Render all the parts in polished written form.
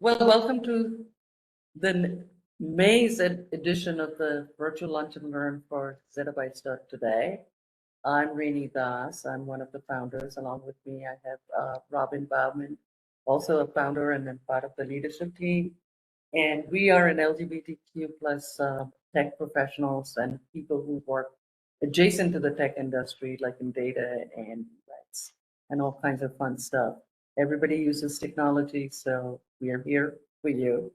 Well, welcome to the May's edition of the virtual lunch and learn for ZettaBytes.Today. I'm Rini Das. I'm one of the founders. Along with me, I have Robin Bauman, also a founder and then part of the leadership team. And we are an LGBTQ plus tech professionals and people who work adjacent to the tech industry, like in data and UX and all kinds of fun stuff. Everybody uses technology, so we are here for you.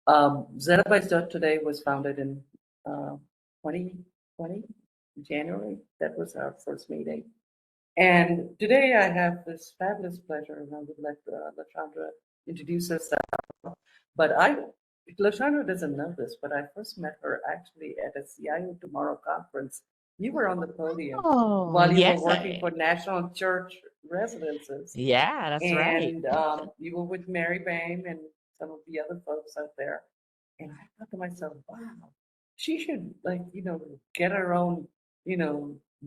ZettaBytes.Today was founded in 2020, January. That was our first meeting. And today I have this fabulous pleasure, and I would let Lachandra introduce herself. But Lachandra doesn't know this, but I first met her actually at a CIO Tomorrow conference. You were on the podium while you were working for National Church Residences. Yeah, that's right. And you were with Mary Bain and some of the other folks out there. And I thought to myself, wow, she should get her own,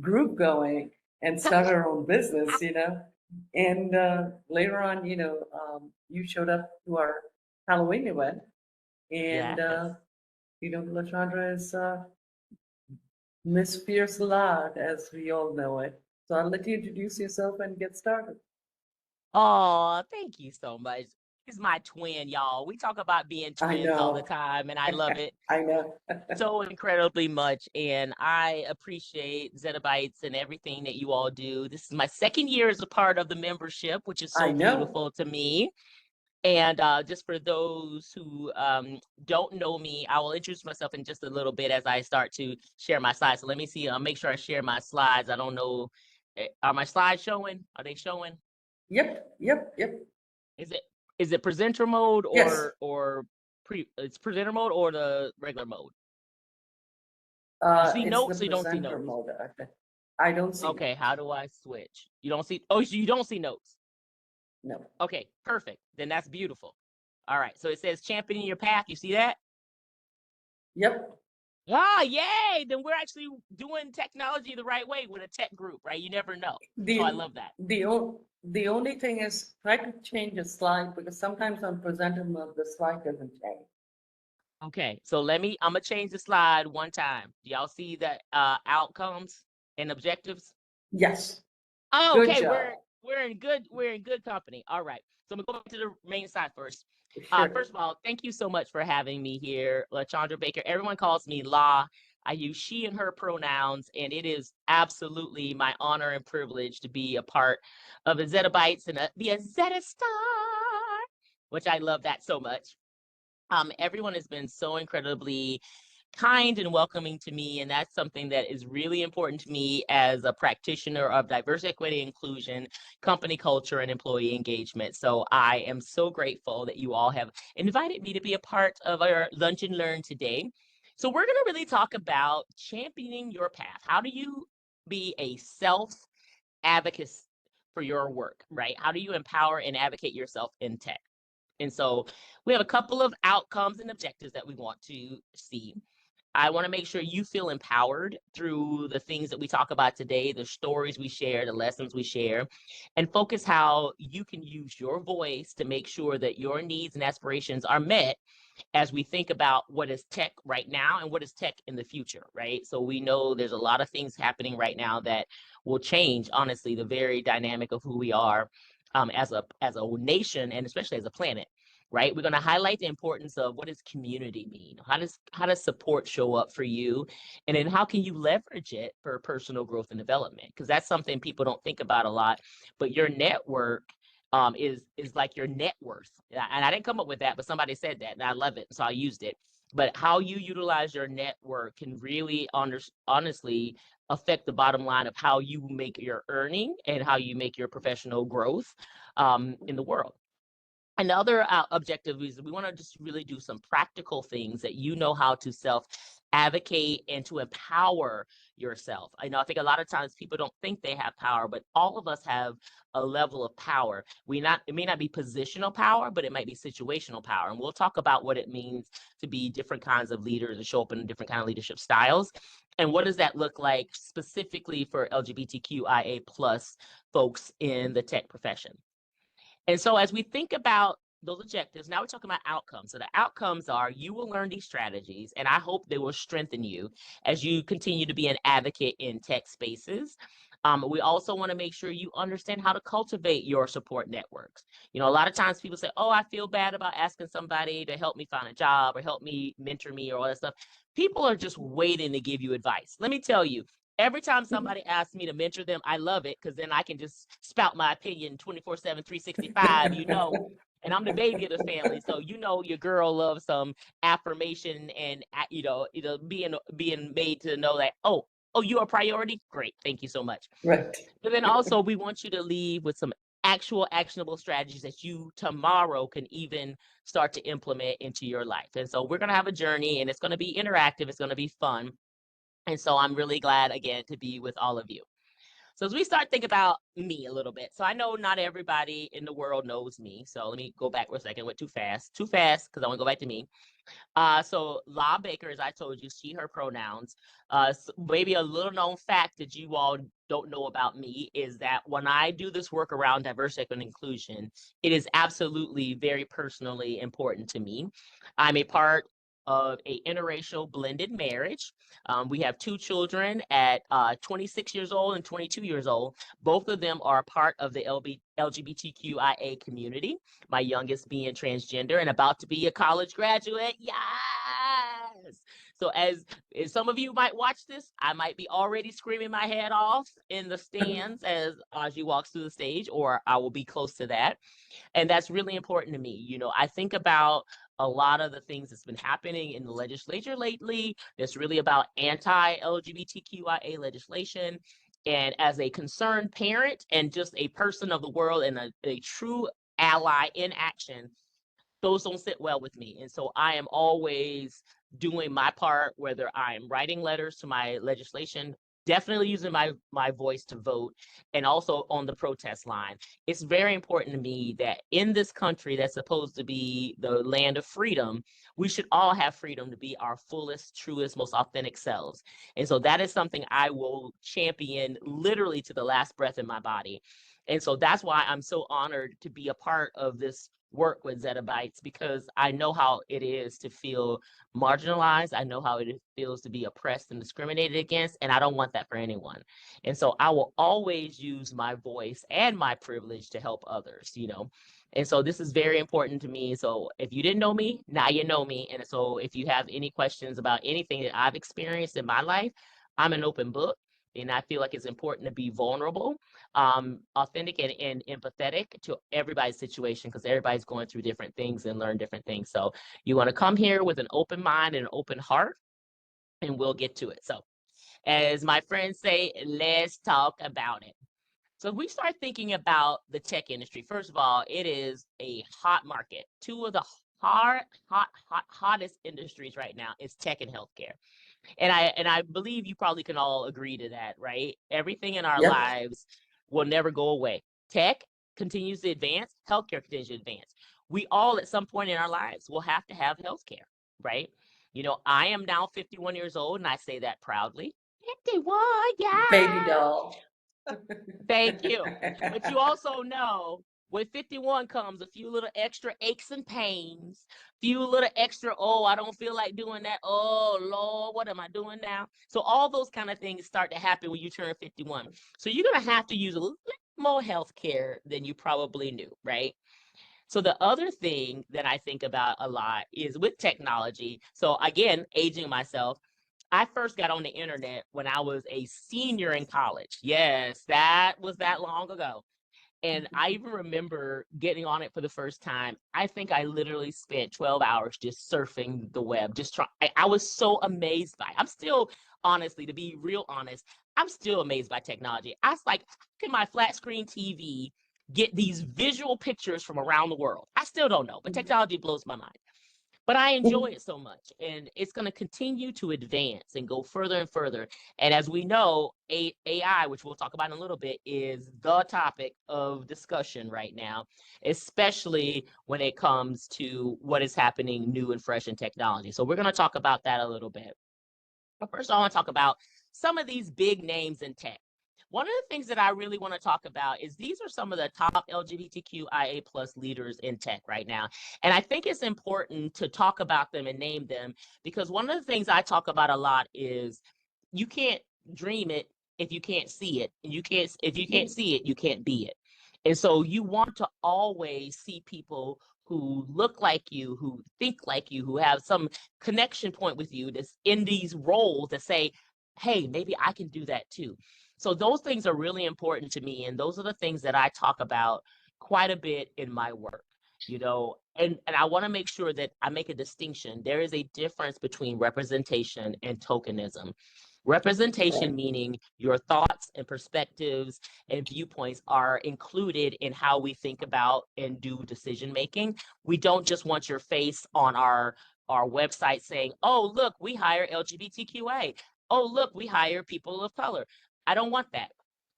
group going and start her own business, And later on, you showed up to our Halloween event, and Yes. Lachandra is Miss Fierce Lard, as we all know it. So I'll let you introduce yourself and get started. Oh, thank you so much. It's my twin, y'all. We talk about being I twins all the know. time, and I love it I know. so incredibly much. And I appreciate ZettaBytes and everything that you all do. This is my second year as a part of the membership, which is I so know. beautiful to me. And just for those who don't know me, I will introduce myself in just a little bit as I start to share my slides. So let me see. I'll make sure I share my slides. I don't know. Are my slides showing? Are they showing? Yep. Is it presenter mode Yes. or it's presenter mode or the regular mode? You see It's notes, the so you don't see presenter notes. mode. I don't see Okay, notes. how do I switch? You don't see, oh, so you don't see notes. No. Okay, perfect. Then that's beautiful. All right, so it says championing your path. You see that? Yep. Ah, yay! Then we're actually doing technology the right way with a tech group, right? You never know. So I The love that. the only thing is try to change the slide because sometimes on presenter mode the slide doesn't change. Okay, so I'm gonna change the slide one time. Do y'all see the outcomes and objectives? Yes. Oh, Good okay, job. we're in good company. All right. So I'm gonna go back to the main side first. Sure. First of all, thank you so much for having me here, Lachandra Baker. Everyone calls me La. I use she and her pronouns, and it is absolutely my honor and privilege to be a part of the ZettaBytes and be a Zetta Star, which I love that so much. Everyone has been so incredibly kind and welcoming to me, and that's something that is really important to me as a practitioner of diversity, equity, inclusion, company culture, and employee engagement. So I am so grateful that you all have invited me to be a part of our lunch and learn today. So we're going to really talk about championing your path. How do you be a self advocate for your work, right? How do you empower and advocate yourself in tech? And so we have a couple of outcomes and objectives that we want to see. I want to make sure you feel empowered through the things that we talk about today, the stories we share, the lessons we share, and focus how you can use your voice to make sure that your needs and aspirations are met as we think about what is tech right now and what is tech in the future, right? So we know there's a lot of things happening right now that will change, honestly, the very dynamic of who we are as a nation and especially as a planet. Right, we're going to highlight the importance of what does community mean? How does support show up for you, and then how can you leverage it for personal growth and development? Because that's something people don't think about a lot. But your network is like your net worth. And I didn't come up with that, but somebody said that, and I love it, so I used it. But how you utilize your network can really honestly affect the bottom line of how you make your earning and how you make your professional growth in the world. Another objective is we want to just really do some practical things that you know how to self advocate and to empower yourself. I know I think a lot of times people don't think they have power, but all of us have a level of power. It may not be positional power, but it might be situational power. And we'll talk about what it means to be different kinds of leaders and show up in different kind of leadership styles. And what does that look like specifically for LGBTQIA plus folks in the tech profession? And so as we think about those objectives. Now we're talking about outcomes. So the outcomes are you will learn these strategies, and I hope they will strengthen you as you continue to be an advocate in tech spaces. We also want to make sure you understand how to cultivate your support networks. You know, a lot of times people say, oh, I feel bad about asking somebody to help me find a job or help me mentor me or all that stuff. People are just waiting to give you advice. Let me tell you, every time somebody asks me to mentor them, I love it because then I can just spout my opinion 24/7, 365, you know, and I'm the baby of the family. So, you know, your girl loves some affirmation and, being made to know that, oh, you're a priority? Great. Thank you so much. Right. But then also we want you to leave with some actual actionable strategies that you tomorrow can even start to implement into your life. And so we're going to have a journey, and it's going to be interactive. It's going to be fun. And so I'm really glad, again, to be with all of you. So as we start thinking about me a little bit, so I know not everybody in the world knows me. So let me go back for a second. Went too fast because I want to go back to me. So La Baker, as I told you, she, her pronouns. Maybe a little known fact that you all don't know about me is that when I do this work around diversity, equity, and inclusion, it is absolutely very personally important to me. I'm a part of a interracial blended marriage. We have 2 children at 26 years old and 22 years old. Both of them are a part of the LGBTQIA community, my youngest being transgender and about to be a college graduate. Yes! So as some of you might watch this, I might be already screaming my head off in the stands as Aji walks through the stage, or I will be close to that. And that's really important to me. You know, I think about a lot of the things that's been happening in the legislature lately that's really about anti-LGBTQIA legislation. And as a concerned parent and just a person of the world and a true ally in action, those don't sit well with me. And so I am always doing my part, whether I'm writing letters to my legislation, definitely using my voice to vote, and also on the protest line. It's very important to me that in this country that's supposed to be the land of freedom, we should all have freedom to be our fullest, truest, most authentic selves. And so that is something I will champion literally to the last breath in my body. And so that's why I'm so honored to be a part of this work with ZettaBytes, because I know how it is to feel marginalized. I know how it feels to be oppressed and discriminated against, and I don't want that for anyone. And so I will always use my voice and my privilege to help others, you know. And so this is very important to me. So if you didn't know me, now you know me. And so if you have any questions about anything that I've experienced in my life, I'm an open book. And I feel like it's important to be vulnerable, authentic, and empathetic to everybody's situation, because everybody's going through different things and learn different things. So you want to come here with an open mind and an open heart, and we'll get to it. So as my friends say, let's talk about it. So if we start thinking about the tech industry, first of all, it is a hot market. 2 of the hottest industries right now is tech and healthcare. And I believe you probably can all agree to that, right? Everything in our Yep. lives will never go away. Tech continues to advance, healthcare continues to advance. We all at some point in our lives will have to have healthcare, right? You know, I am now 51 years old, and I say that proudly. 51, yeah. Baby doll. Thank you. But you also know with 51 comes a few little extra aches and pains, few little extra, oh, I don't feel like doing that. Oh, Lord, what am I doing now? So all those kind of things start to happen when you turn 51. So you're going to have to use a little more healthcare than you probably knew, right? So the other thing that I think about a lot is with technology. So again, aging myself, I first got on the internet when I was a senior in college. Yes, that was that long ago. And I even remember getting on it for the first time. I think I literally spent 12 hours just surfing the web, just trying. I was so amazed by it. I'm still, honestly, to be real honest, I'm still amazed by technology. I was like, how can my flat screen TV get these visual pictures from around the world? I still don't know, but technology blows my mind. But I enjoy it so much, and it's going to continue to advance and go further and further. And as we know, AI, which we'll talk about in a little bit, is the topic of discussion right now, especially when it comes to what is happening new and fresh in technology. So we're going to talk about that a little bit. But first, I want to talk about some of these big names in tech. one of the things that I really want to talk about is these are some of the top LGBTQIA plus leaders in tech right now. And I think it's important to talk about them and name them, because one of the things I talk about a lot is you can't dream it if you can't see it. And if you can't see it, you can't be it. And so you want to always see people who look like you, who think like you, who have some connection point with you that's in these roles that say, hey, maybe I can do that too. So those things are really important to me. And those are the things that I talk about quite a bit in my work, and I want to make sure that I make a distinction. There is a difference between representation and tokenism. Representation meaning your thoughts and perspectives and viewpoints are included in how we think about and do decision making. We don't just want your face on our website saying, oh, look, we hire LGBTQA. Oh, look, we hire people of color. I don't want that.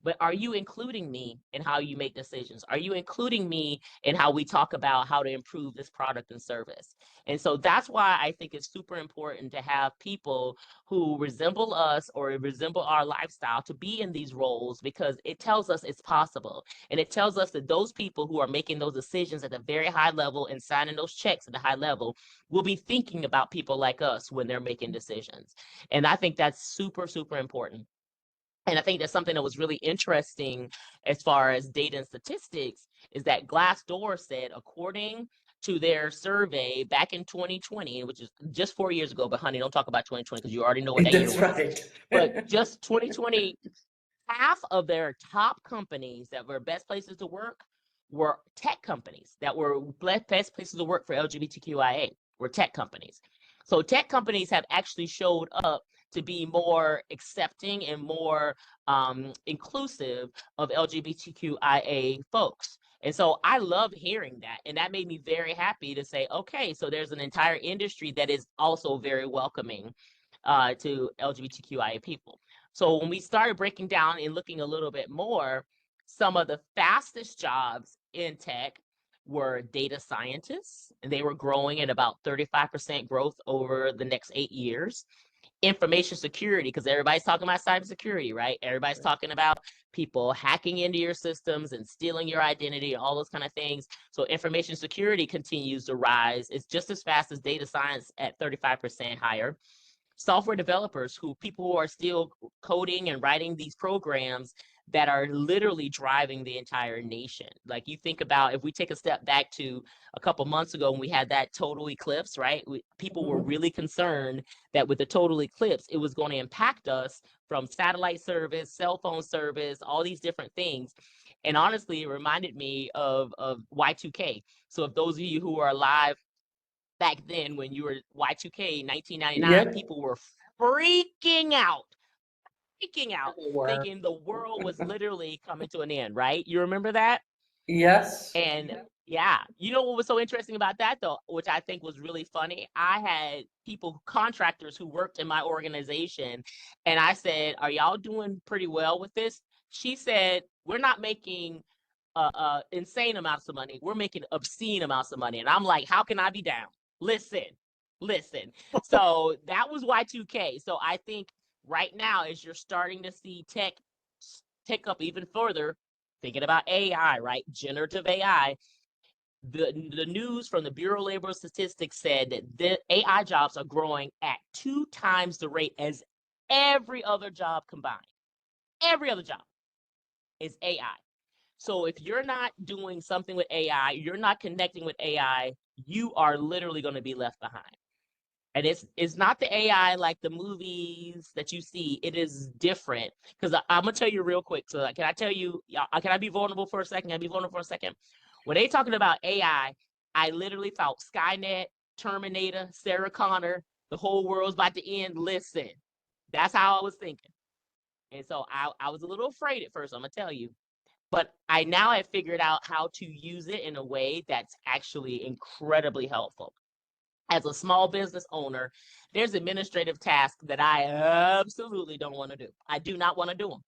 But are you including me in how you make decisions? Are you including me in how we talk about how to improve this product and service? And so that's why I think it's super important to have people who resemble us or resemble our lifestyle to be in these roles, because it tells us it's possible. And it tells us that those people who are making those decisions at a very high level and signing those checks at a high level will be thinking about people like us when they're making decisions. And I think that's super, super important. And I think that's something that was really interesting as far as data and statistics is that Glassdoor said, according to their survey back in 2020, which is just 4 years ago, but honey, don't talk about 2020 because you already know what that year was. Right. But just 2020, half of their top companies that were best places to work were tech companies that were best places to work for LGBTQIA, were tech companies. So tech companies have actually showed up to be more accepting and more inclusive of LGBTQIA folks. And so I love hearing that. And that made me very happy to say, okay, so there's an entire industry that is also very welcoming to LGBTQIA people. So when we started breaking down and looking a little bit more, some of the fastest jobs in tech were data scientists, and they were growing at about 35% growth over the next 8 years. Information security, because everybody's talking about cybersecurity, right? Everybody's talking about people hacking into your systems and stealing your identity and all those kind of things. So information security continues to rise. It's just as fast as data science at 35% higher. Software developers, people who are still coding and writing these programs that are literally driving the entire nation. Like, you think about, if we take a step back to a couple months ago when we had that total eclipse, right? People were really concerned that with the total eclipse, it was going to impact us from satellite service, cell phone service, all these different things. And honestly, it reminded me of Y2K. So if those of you who are alive back then, when you were Y2K 1999, people were freaking out, thinking the world was literally coming to an end, right? You remember that? Yes. And yeah, you know what was so interesting about that though, which I think was really funny? I had contractors who worked in my organization, and I said, are y'all doing pretty well with this? She said, we're not making insane amounts of money. We're making obscene amounts of money. And I'm like, how can I be down? Listen. So that was Y2K. So I think right now, as you're starting to see tech pick up even further, thinking about AI, right? Generative AI. The news from the Bureau of Labor Statistics said that the AI jobs are growing at 2 times the rate as every other job combined. Every other job is AI. So if you're not doing something with AI, you're not connecting with AI, you are literally going to be left behind. And it's not the AI like the movies that you see. It is different. Because I'm going to tell you real quick. So can I be vulnerable for a second? Can I be vulnerable for a second? When they talking about AI, I literally thought Skynet, Terminator, Sarah Connor, the whole world's about to end. Listen, that's how I was thinking. And so I was a little afraid at first, I'm going to tell you. But I now have figured out how to use it in a way that's actually incredibly helpful. As a small business owner, there's administrative tasks that I absolutely don't want to do. I do not want to do them.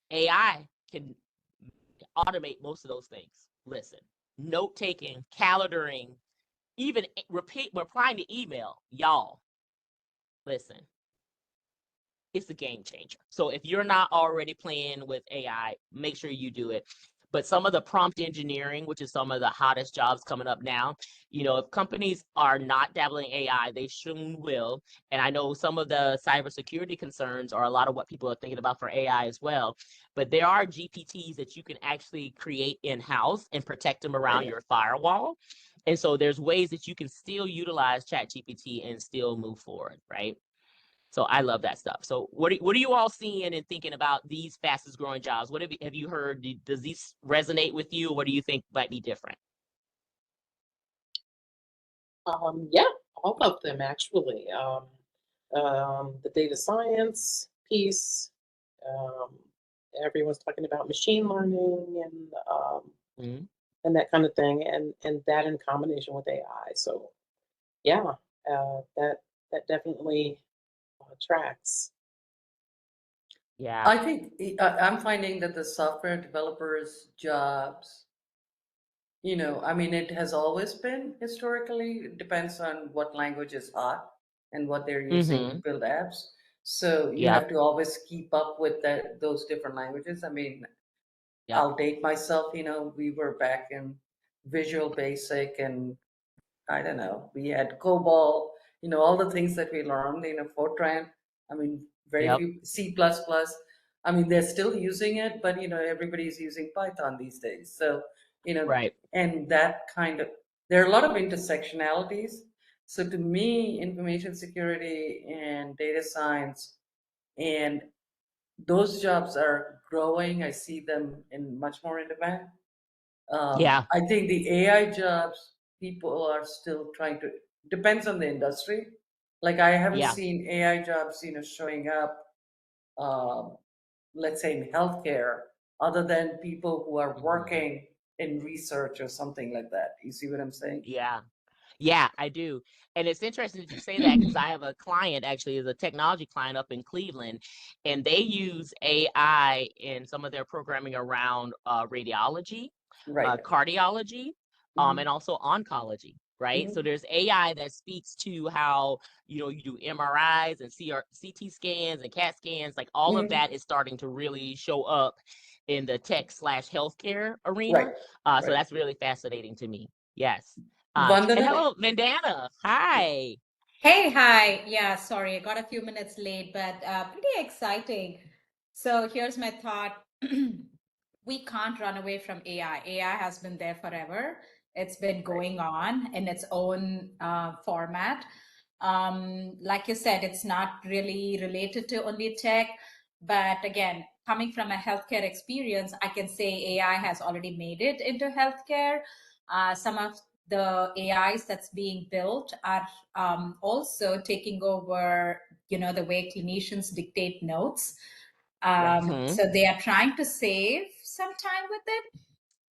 AI can automate most of those things. Listen, note taking, calendaring, even replying to email. Y'all, listen, it's a game changer. So if you're not already playing with AI, make sure you do it. But some of the prompt engineering, which is some of the hottest jobs coming up now, if companies are not dabbling in AI, they soon will. And I know some of the cybersecurity concerns are a lot of what people are thinking about for AI as well. But there are GPTs that you can actually create in-house and protect them around your firewall. And so there's ways that you can still utilize ChatGPT and still move forward, right? So I love that stuff. So what are you all seeing and thinking about these fastest growing jobs? What have you heard? Does these resonate with you? What do you think might be different? Yeah, all of them actually. The data science piece. Um, Everyone's talking about machine learning Mhm. and that kind of thing, and that in combination with AI. So yeah, that definitely tracks. Yeah. I think I'm finding that the software developers' jobs, I mean, it has always been historically, it depends on what language is hot and what they're using to Mm-hmm. build apps. So you Yep. have to always keep up with those different languages. I mean, Yep. I'll date myself, we were back in Visual Basic and I don't know, we had COBOL, all the things that we learned, Fortran. I mean, very Yep. few C++. I mean, they're still using it, but everybody's using Python these days. So, Right. and that kind of, there are a lot of intersectionalities. So to me, information security and data science and those jobs are growing. I see them in much more in demand. Yeah. I think the AI jobs, people are still trying to, depends on the industry. Like I haven't Yeah. seen AI jobs, showing up, um, let's say in healthcare, other than people who are Mhm. working in research or something like that. You see what I'm saying? Yeah. Yeah, I do. And it's interesting that you say that because I have a client actually is a technology client up in Cleveland, and they use AI in some of their programming around radiology, Right. cardiology, Hmm. and also oncology, right? So Hmm. there's AI that speaks to how, you do MRIs and CT scans and CAT scans, like all of Hmm. that is starting to really show up in the tech/healthcare arena. Right. So Right. that's really fascinating to me. Yes. And Vandana? hello, Vandana. Hi. Hey, hi. Yeah, sorry, I got a few minutes late, but pretty exciting. So here's my thought. We can't run away from AI. AI has been there forever. It's been Right. going on in its own format. Like you said, it's not really related to only tech, but again, coming from a healthcare experience, I can say AI has already made it into healthcare. Some of the AIs that's being built are also taking over, the way clinicians dictate notes. Right. Mm-hmm. So they are trying to save some time with it.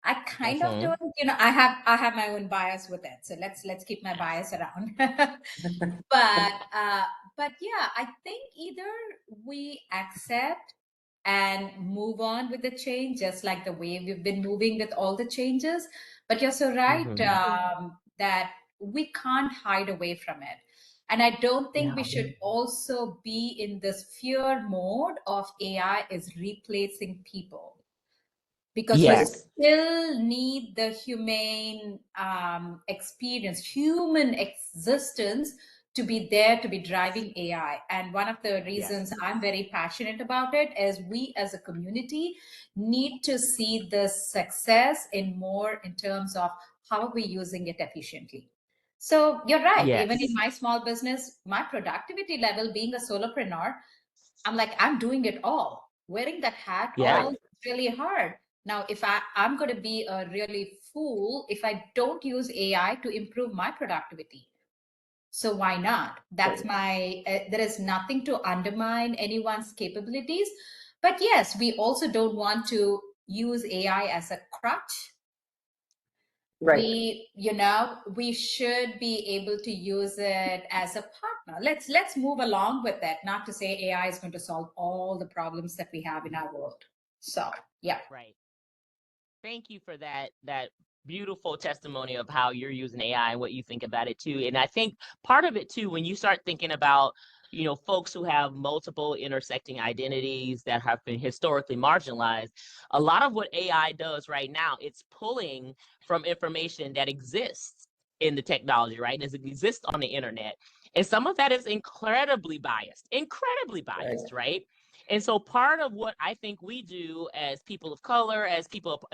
I kind of Mm-hmm. don't, I have my own bias with it. So let's keep my bias around. but uh, but yeah, I think either we accept and move on with the change, just like the way we've been moving with all the changes. But you're so right, Mm-hmm. that we can't hide away from it. And I don't think we Yeah. should also be in this fear mode of AI is replacing people, because you Right. Yes. still need the humane experience, human existence to be there to be driving AI. And one of the reasons Yes. I'm very passionate about it is we as a community need to see the success in terms of how are we using it efficiently. So you're right. Even in Yes. my small business, my productivity level being a solopreneur, I'm like, I'm doing it all. Wearing that hat Yeah. all Right. is really hard. Now, if I'm going to be a really fool if I don't use AI to improve my productivity. So why not? That's Right. my, there is nothing to undermine anyone's capabilities. But yes, we also don't want to use AI as a crutch. Right. We should be able to use it as a partner. Let's move along with that, not to say AI is going to solve all the problems that we have in our world. So yeah. Right. Thank you for that beautiful testimony of how you're using AI and what you think about it too. And I think part of it too, when you start thinking about folks who have multiple intersecting identities that have been historically marginalized. A lot of what AI does right now, it's pulling from information that exists in the technology, right? It exists on the internet. And some of that is incredibly biased, right? And so part of what I think we do as people of color, as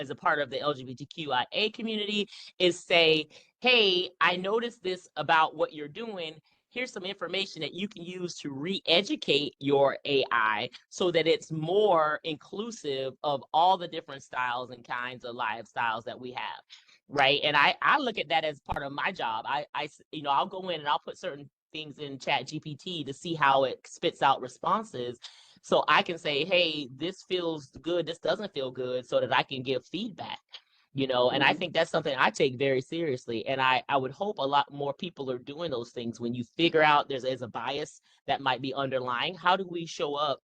a part of the LGBTQIA community, is say, hey, I noticed this about what you're doing. Here's some information that you can use to re-educate your AI so that it's more inclusive of all the different styles and kinds of lifestyles that we have, right? And I look at that as part of my job. I'll go in and I'll put certain things in Chat GPT to see how it spits out responses, so I can say, hey, this feels good, this doesn't feel good, so that I can give feedback. And I think that's something I take very seriously. And I would hope a lot more people are doing those things. When you figure out there's a bias that might be underlying, how do we show up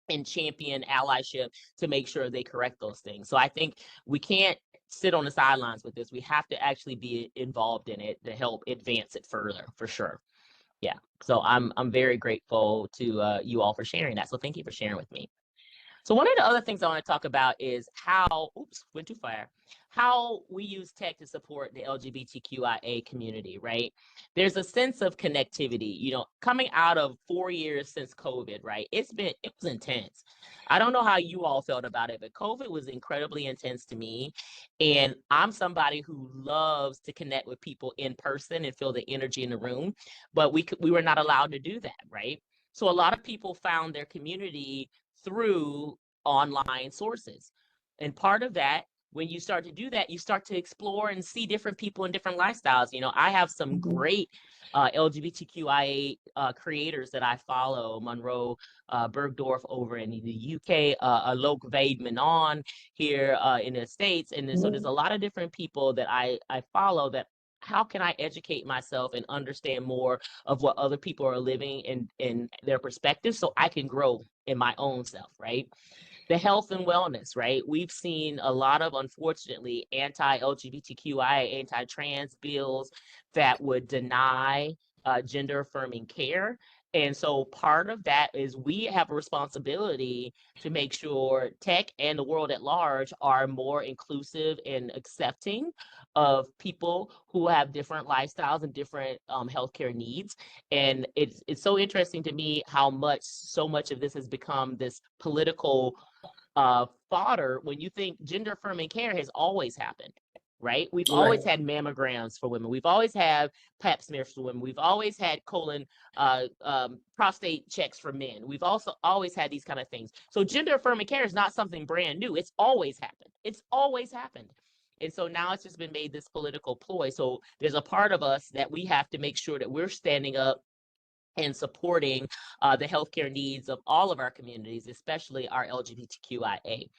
and champion allyship to make sure they correct those things? So I think we can't sit on the sidelines with this. We have to actually be involved in it to help advance it further, for sure. Yeah. So I'm very grateful to you all for sharing that. So thank you for sharing with me. So one of the other things I want to talk about is how we use tech to support the LGBTQIA community, right? There's a sense of connectivity, coming out of 4 years since COVID, right? It was intense. I don't know how you all felt about it, but COVID was incredibly intense to me. And I'm somebody who loves to connect with people in person and feel the energy in the room, but we were not allowed to do that, right? So a lot of people found their community through online sources. And part of that, when you start to do that, you start to explore and see different people and different lifestyles. I have some great LGBTQIA creators that I follow. Monroe Bergdorf over in the UK, Alok Vaid Menon here in the States. And then, so there's a lot of different people that I follow that. How can I educate myself and understand more of what other people are living in their perspective so I can grow in my own self, right? The health and wellness, right? We've seen a lot of, unfortunately, anti-LGBTQIA, anti-trans bills that would deny gender affirming care. And so part of that is we have a responsibility to make sure tech and the world at large are more inclusive and accepting of people who have different lifestyles and different healthcare needs. And it's so interesting to me how so much of this has become this political fodder when you think gender affirming care has always happened, right? We've always had mammograms for women. We've always had pap smears for women. We've always had prostate checks for men. We've also always had these kind of things. So gender affirming care is not something brand new. It's always happened. It's always happened. And so now it's just been made this political ploy. So there's a part of us that we have to make sure that we're standing up and supporting the healthcare needs of all of our communities, especially our LGBTQIA.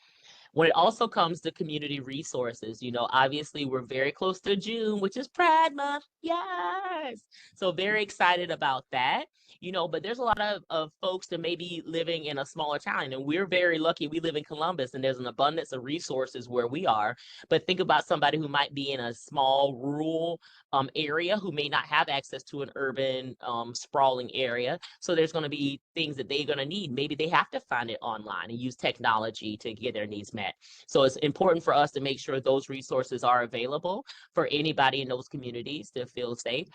When it also comes to community resources, obviously we're very close to June, which is Pride Month. Yes. So very excited about that, but there's a lot of folks that may be living in a smaller town. And we're very lucky. We live in Columbus and there's an abundance of resources where we are. But think about somebody who might be in a small rural area who may not have access to an urban sprawling area. So there's going to be things that they're going to need. Maybe they have to find it online and use technology to get their needs met. So it's important for us to make sure those resources are available for anybody in those communities to feel safe.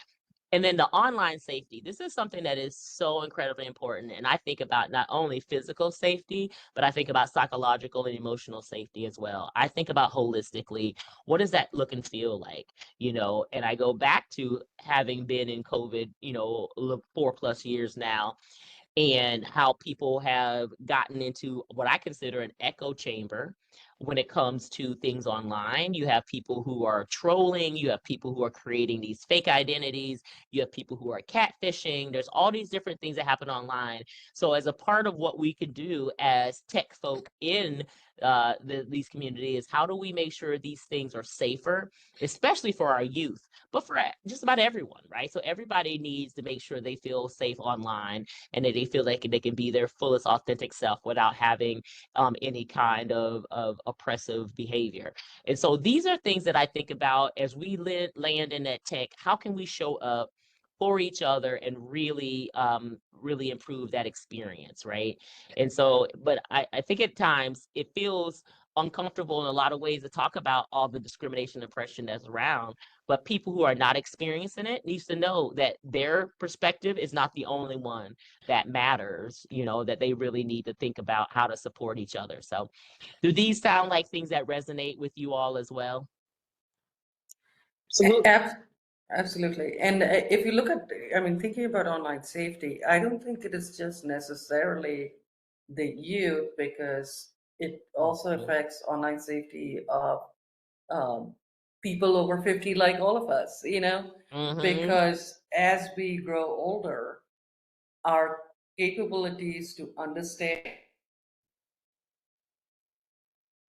And then the online safety. This is something that is so incredibly important. And I think about not only physical safety, but I think about psychological and emotional safety as well. I think about holistically, what does that look and feel like? And I go back to having been in COVID, 4+ years now, and how people have gotten into what I consider an echo chamber when it comes to things online. You have people who are trolling, you have people who are creating these fake identities, you have people who are catfishing. There's all these different things that happen online. So as a part of what we can do as tech folk in these communities, how do we make sure these things are safer, especially for our youth, but for just about everyone, right? So everybody needs to make sure they feel safe online and that they feel like they can be their fullest authentic self without having any kind of oppressive behavior. And so these are things that I think about as we land in that tech. How can we show up for each other and really really improve that experience, right? And so, but I think at times it feels uncomfortable in a lot of ways to talk about all the discrimination and oppression that's around, but people who are not experiencing it needs to know that their perspective is not the only one that matters, you know, that they really need to think about how to support each other. So do these sound like things that resonate with you all as well? Absolutely. Absolutely. And if you look at, I mean, thinking about online safety, I don't think it is just necessarily the youth, because it also affects online safety of um, people over 50, like all of us, you know, because as we grow older, our capabilities to understand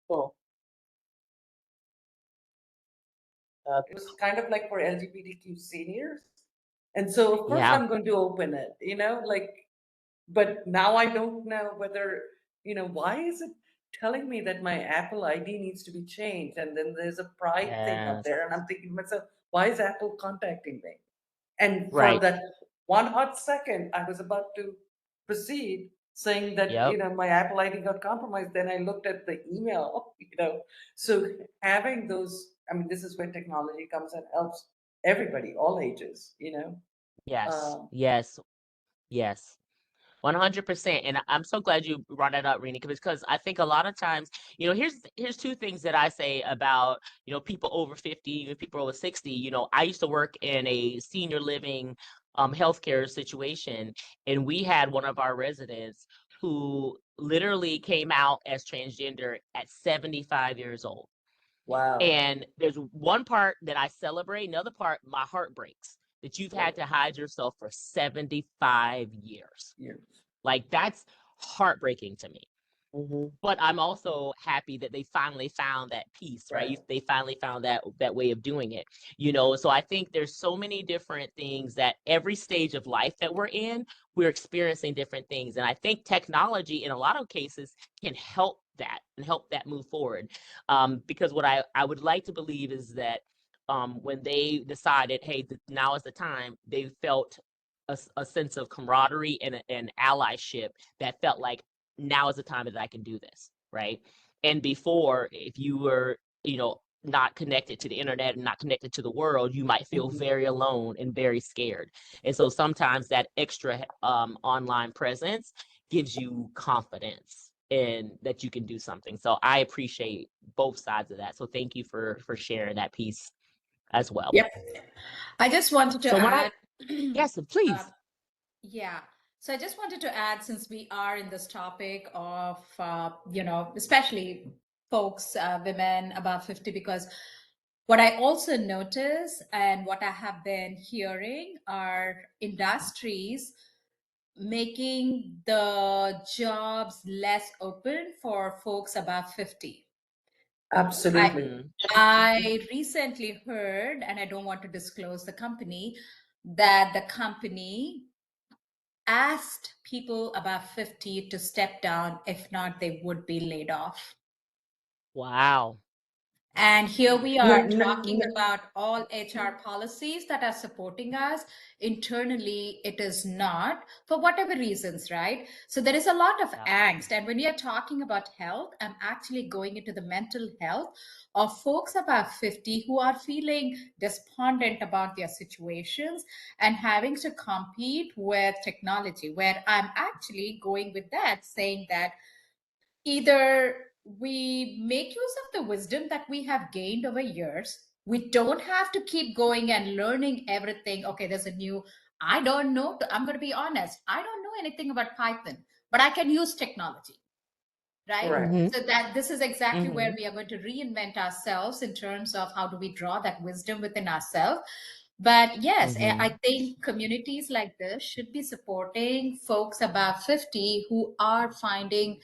Cool. it was kind of like for LGBTQ seniors. And so, of course, Yeah. I'm going to open it, you know, like, but now I don't know whether, you know, why is it telling me that my Apple ID needs to be changed? And then there's a pride thing up Yes. there. And I'm thinking to myself, why is Apple contacting me? And for Right. that one hot second, I was about to proceed saying that, Yep. you know, my Apple ID got compromised. Then I looked at the email, you know. So having those, I mean, this is where technology comes and helps everybody, all ages, you know. Yes. Um, Yes. Yes. 100%. And I'm so glad you brought that up, Rini, because I think a lot of times, you know, here's two things that I say about, you know, people over 50, even people over 60. You know, I used to work in a senior living healthcare situation, and we had one of our residents who literally came out as transgender at 75 years old. wow. And there's one part that I celebrate, another part my heart breaks, that you've had to hide yourself for 75 years. Yes. Like, that's heartbreaking to me. Mm-hmm. But I'm also happy that they finally found that peace, right? They finally found that way of doing it, you know? So I think there's so many different things that every stage of life that we're in, we're experiencing different things. And I think technology in a lot of cases can help that and help that move forward. Because what I would like to believe is that when they decided, hey, now is the time, they felt a sense of camaraderie and allyship that felt like, now is the time that I can do this, right? And before, if you were, you know, not connected to the internet and not connected to the world, you might feel very alone and very scared. And so sometimes that extra online presence gives you confidence in that you can do something. So I appreciate both sides of that. So thank you for sharing that piece as well. Yep. I just wanted to So when add. yes, please. Yeah. So I just wanted to add, since we are in this topic of, you know, especially folks, women above 50, because what I also notice and what I have been hearing are industries making the jobs less open for folks above 50. Absolutely. I recently heard, and I don't want to disclose the company, that the company asked people above 50 to step down. If not, they would be laid off. Wow. And here we No, are no, talking no. about all HR policies that are supporting us. Internally, it is not, for whatever reasons, right? So there is a lot of angst. And when we are talking about health, I'm actually going into the mental health of folks above 50 who are feeling despondent about their situations and having to compete with technology, where I'm actually going with that, saying that either we make use of the wisdom that we have gained over years. We don't have to keep going and learning everything. Okay, there's a new, I don't know. I'm going to be honest. I don't know anything about Python, but I can use technology, right? Correct. So that this is exactly where we are going to reinvent ourselves in terms of how do we draw that wisdom within ourselves. But yes, I think communities like this should be supporting folks above 50 who are finding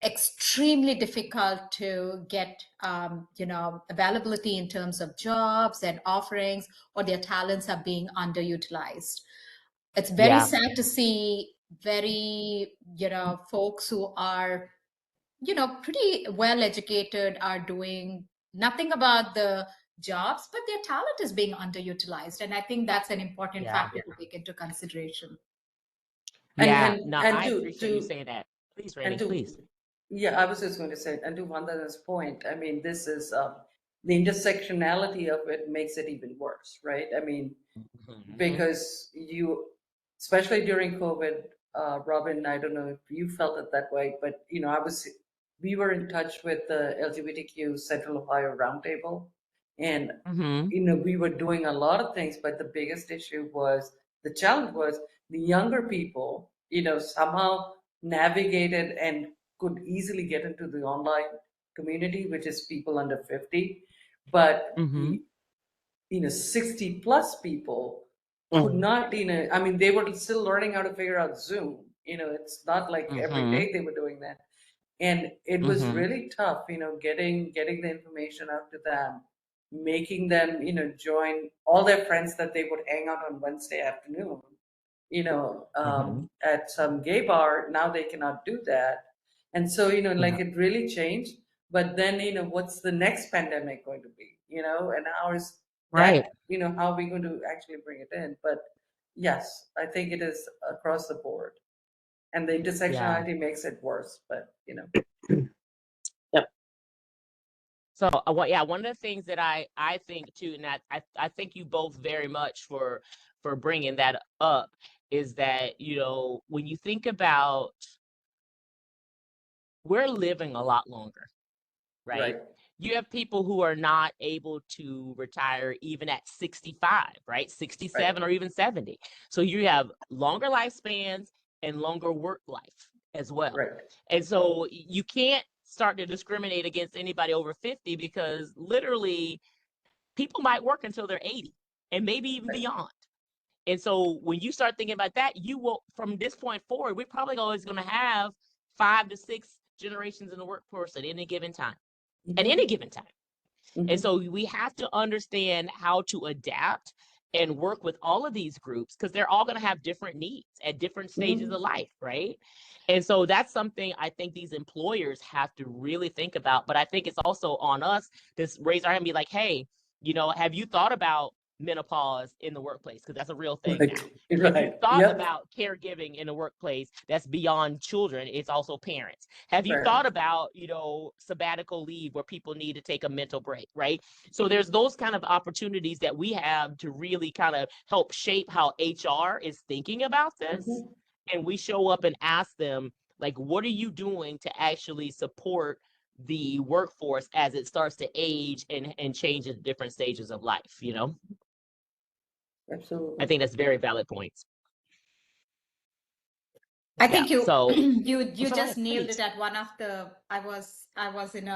extremely difficult to get availability in terms of jobs and offerings, or their talents are being underutilized. It's very sad to see very folks who are pretty well educated are doing nothing about the jobs, but their talent is being underutilized, and I think that's an important factor to take into consideration. Yeah, no, and I appreciate you saying that. Please, Rainey, and to please. yeah, I was just going to say, and to Vandana's point, I mean, this is the intersectionality of it makes it even worse, right? I mean, Mhm. because especially during COVID, Robin, I don't know if you felt it that way, but we were in touch with the LGBTQ Central Ohio Roundtable, and Mhm. we were doing a lot of things, but the biggest issue was the challenge was the younger people, somehow navigated and could easily get into the online community, which is people under 50, but Mhm. 60 plus people could Mhm. not, I mean, they were still learning how to figure out Zoom. It's not like every Mhm. day they were doing that. And it was Mhm. really tough, getting the information out to them, making them, join all their friends that they would hang out on Wednesday afternoon, Mhm. at some gay bar. Now they cannot do that. And so, Yeah. like it really changed. But then, what's the next pandemic going to be, and how is Right. that, how are we going to actually bring it in? But yes, I think it is across the board. And the Yeah. intersectionality makes it worse, but Yep. So, yeah, one of the things that I think too, and I thank you both very much for bringing that up, is that when you think about, we're living a lot longer, right? right, You have people who are not able to retire even at 65, right? 67 or even 70. So you have longer lifespans and longer work life as well. right, And so you can't start to discriminate against anybody over 50, because literally people might work until they're 80 and maybe even right. beyond. And so when you start thinking about that, you will, from this point forward, we're probably always going to have 5 to 6 generations in the workforce at any given time. At Mhm, any given time. And mhm, so we have to understand how to adapt and work with all of these groups, because they're all going to have different needs at different stages mhm. of life, right? And so that's something I think these employers have to really think about. But I think it's also on us to raise our hand and be like, hey, have you thought about menopause in the workplace? Because that's a real thing Right, now. Have you right. thought Yep. about caregiving in the workplace that's beyond children? It's also parents. Have you thought Parents. about, sabbatical leave where people need to take a mental break, right? So there's those kind of opportunities that we have to really kind of help shape how HR is thinking about this. Mhm. And we show up and ask them, like, what are you doing to actually support the workforce as it starts to age and change at different stages of life? I Absolutely. think that's very valid points. I Yeah. think you So, you so go just ahead, nailed it please. at one of the. I was in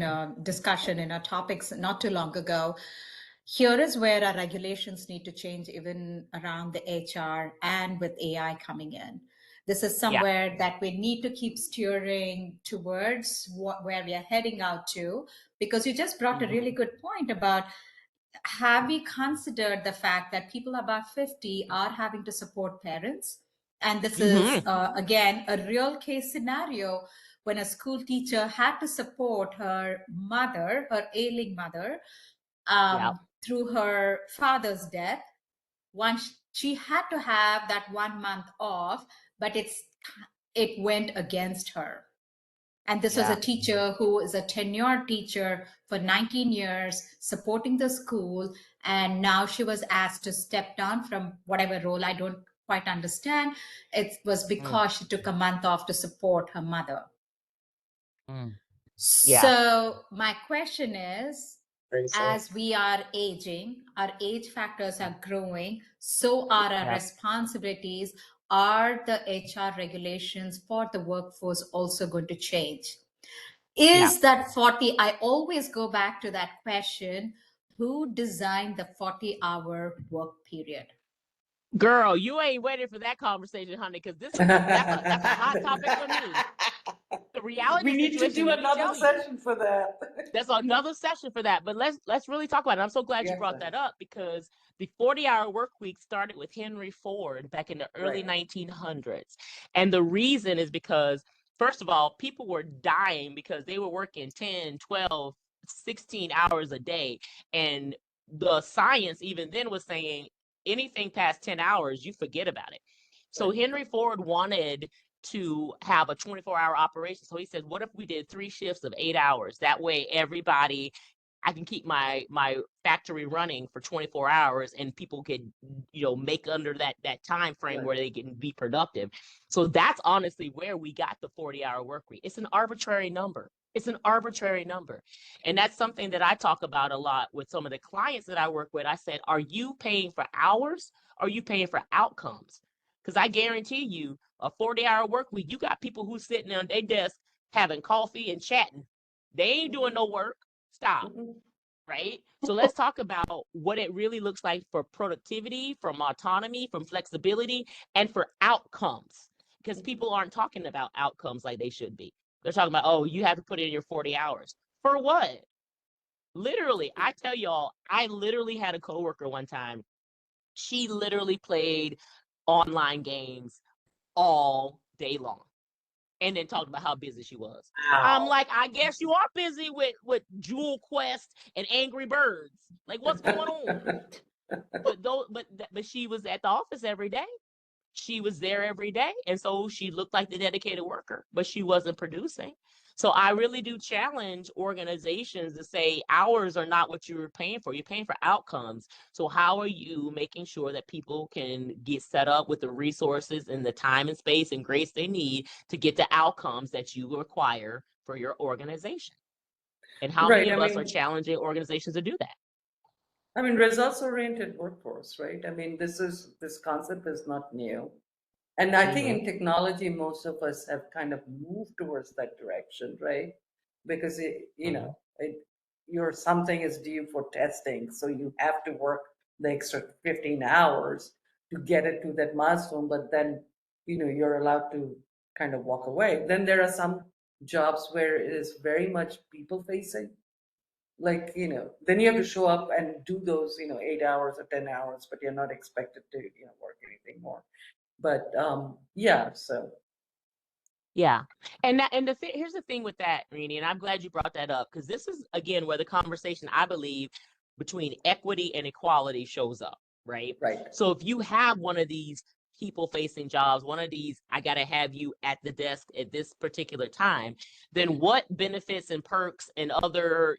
a discussion in our topics not too long ago. Here is where our regulations need to change, even around the HR and with AI coming in. This is Yeah. somewhere that we need to keep steering towards where we are heading out to, because you just brought a really good point about, have we considered the fact that people above 50 are having to support parents? And this is, Mm-hmm. again, a real case scenario when a school teacher had to support her mother, her ailing mother, Yeah. through her father's death. Once she had to have that 1 month off, but it went against her. And this was a Yeah. teacher who is a tenured teacher for 19 years, supporting the school. And now she was asked to step down from whatever role, I don't quite understand. It was Mm, because she took a month off to support her mother. mm. Yeah. So my question is, Very sad. as we are aging, our age factors are growing, so are our Yeah. responsibilities. Are the HR regulations for the workforce also going to change? Yeah. Is that 40? I always go back to that question: who designed the 40-hour work period? Girl, you ain't waiting for that conversation, honey, because that's a hot topic for me. The reality We need to situation, do let me another tell you, session for that. that's another session for that. But let's really talk about it. I'm so glad you Yes, brought that up, because the 40-hour work week started with Henry Ford back in the early right. 1900s. And the reason is because, first of all, people were dying because they were working 10, 12, 16 hours a day. And the science even then was saying anything past 10 hours, you forget about it. So Right. Henry Ford wanted to have a 24-hour operation. So he said, what if we did 3 shifts of 8 hours? That way everybody, I can keep my factory running for 24 hours and people could, make under that time frame Right. where they can be productive. So that's honestly where we got the 40-hour work week. It's an arbitrary number. It's an arbitrary number. And that's something that I talk about a lot with some of the clients that I work with. I said, are you paying for hours? Or are you paying for outcomes? Because I guarantee you, a 40-hour work week, you got people who's sitting on their desk having coffee and chatting. They ain't doing no work. Stop. Mhm. Right? So let's talk about what it really looks like for productivity, from autonomy, from flexibility, and for outcomes. Because people aren't talking about outcomes like they should be. They're talking about, oh, you have to put in your 40 hours. For what? Literally, I tell y'all, I literally had a coworker one time. She literally played online games all day long and then talked about how busy she was. I'm Wow. like, I guess you are busy with Jewel Quest and Angry Birds. Like, what's going on? But she was at the office every day. She was there every day, and so she looked like the dedicated worker, but she wasn't producing. So I really do challenge organizations to say hours are not what you're paying for. You're paying for outcomes. So how are you making sure that people can get set up with the resources and the time and space and grace they need to get the outcomes that you require for your organization? And how many Right. I of us are mean, challenging organizations to do that? results-oriented workforce, right? I mean, this concept is not new. And I think Mm-hmm. in technology, most of us have kind of moved towards that direction, right? Because Mm-hmm. your something is due for testing, so you have to work the extra 15 hours to get it to that milestone, but then, you're allowed to kind of walk away. Then there are some jobs where it is very much people facing, like, then you have to show up and do those, 8 hours or 10 hours, but you're not expected to, work anything more. But yeah, so Yeah. Here's the thing with that, Rini, and I'm glad you brought that up, because this is again where the conversation, I believe, between equity and equality shows up, right? right. So if you have one of these people facing jobs, one of these, I got to have you at the desk at this particular time, then what benefits and perks and other,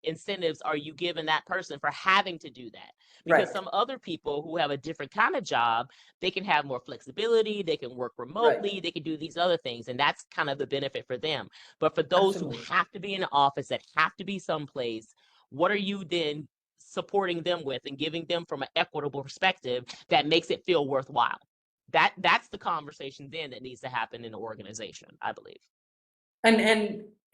incentives are you giving that person for having to do that? Because Right. some other people who have a different kind of job, they can have more flexibility, they can work Right. remotely, they can do these other things, and that's kind of the benefit for them. But for those who Absolutely. have to be in the office, that have to be someplace, what are you then supporting them with and giving them from an equitable perspective that makes it feel worthwhile? That's the conversation then that needs to happen in the organization, I believe. And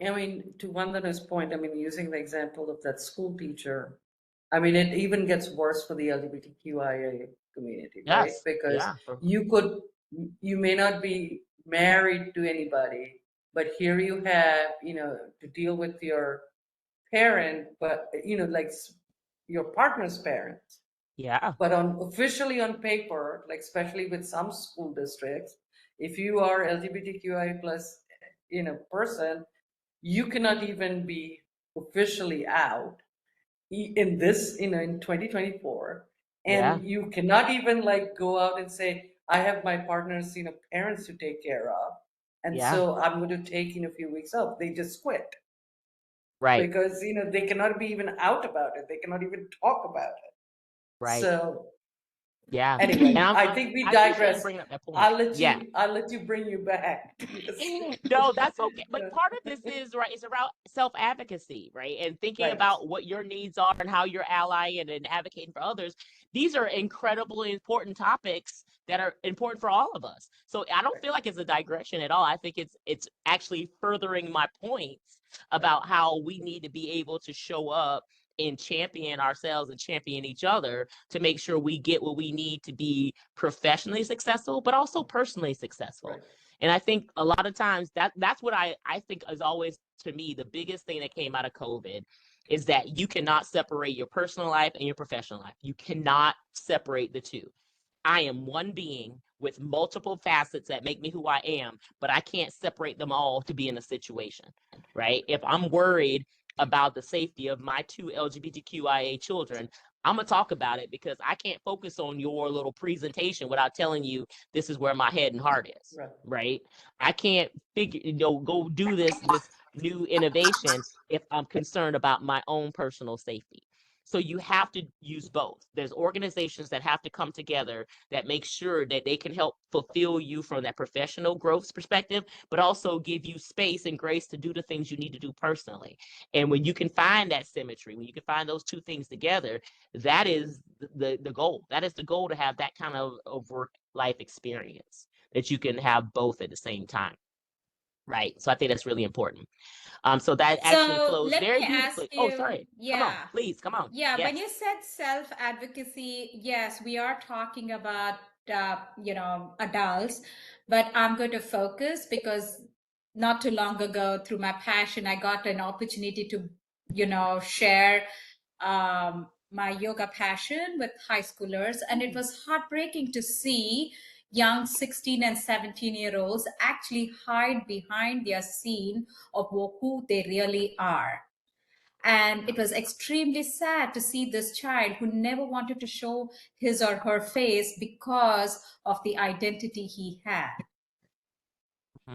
I mean, to Vandana's point, I mean, using the example of that school teacher, I mean, it even gets worse for the LGBTQIA community, right? Yes. Because Yeah. you may not be married to anybody, but here you have, to deal with your parent, but, like your partner's parents. Yeah. But officially on paper, like especially with some school districts, if you are LGBTQI plus, person, you cannot even be officially out in this, in 2024, Yeah. and you cannot even like go out and say, I have my partner's, parents to take care of, and Yeah. so I'm going to take in a few weeks off. They just quit Right. because they cannot be even out about it. They cannot even talk about it. Right. So Yeah. And anyway, I think we I appreciate you digress. bringing up that point. Yeah. I'll let you bring you back to this. No, that's okay. But part of this is right. It's about self-advocacy, right? And thinking Right, about what your needs are and how you're allying and advocating for others. These are incredibly important topics that are important for all of us. So I don't right, feel like it's a digression at all. I think it's actually furthering my points right, about how we need to be able to show up and champion ourselves and champion each other to make sure we get what we need to be professionally successful, but also personally successful. right. And I think a lot of times that's what I think is always, to me, the biggest thing that came out of COVID is that you cannot separate your personal life and your professional life. You cannot separate the two. I am one being with multiple facets that make me who I am, but I can't separate them all to be in a situation, right? If I'm worried about the safety of my 2 LGBTQIA children, I'm gonna talk about it because I can't focus on your little presentation without telling you this is where my head and heart is, right? I can't go do this new innovation if I'm concerned about my own personal safety. So you have to use both. There's organizations that have to come together that make sure that they can help fulfill you from that professional growth perspective, but also give you space and grace to do the things you need to do personally. And when you can find that symmetry, when you can find those two things together, that is the goal. That is the goal, to have that kind of work life experience, that you can have both at the same time. Right. So I think that's really important. So that actually So flows let very me ask beautifully. Oh, you, sorry. Come on, yeah. please. Come on. Yeah, Yes. when you said self-advocacy, yes, we are talking about, adults, but I'm going to focus because not too long ago, through my passion, I got an opportunity to, share my yoga passion with high schoolers. And it was heartbreaking to see young 16 and 17-year-olds actually hide behind their scene of who they really are. And it was extremely sad to see this child who never wanted to show his or her face because of the identity he had.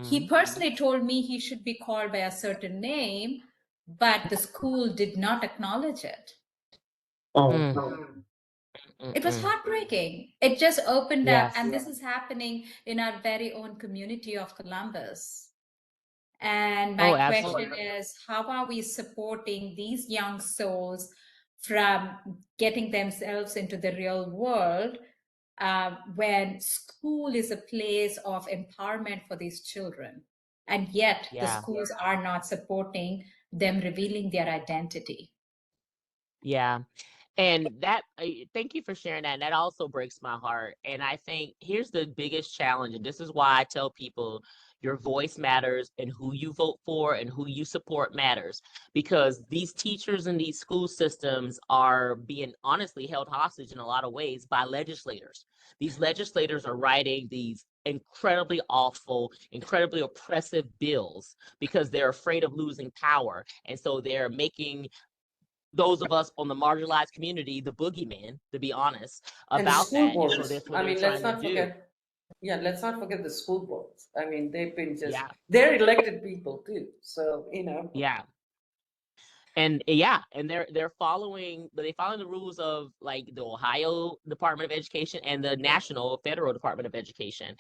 He personally told me he should be called by a certain name, but the school did not acknowledge it. It was heartbreaking. It just opened up, and this is happening in our very own community of Columbus. And my question is, how are we supporting these young souls from getting themselves into the real world when school is a place of empowerment for these children? And yet the schools are not supporting them revealing their identity. Yeah. And that, thank you for sharing that. And that also breaks my heart. And I think here's the biggest challenge. And this is why I tell people your voice matters, and who you vote for and who you support matters, because these teachers in these school systems are being honestly held hostage in a lot of ways by legislators. These legislators are writing these incredibly awful, incredibly oppressive bills because they're afraid of losing power. And so they're making those of us on the marginalized community the boogeyman, to be honest, about that. And so that's what they're trying to do. Let's not forget the school boards. I mean, they've been they're elected people too. So, Yeah. And they're following the rules of like the Ohio Department of Education and the national federal Department of Education.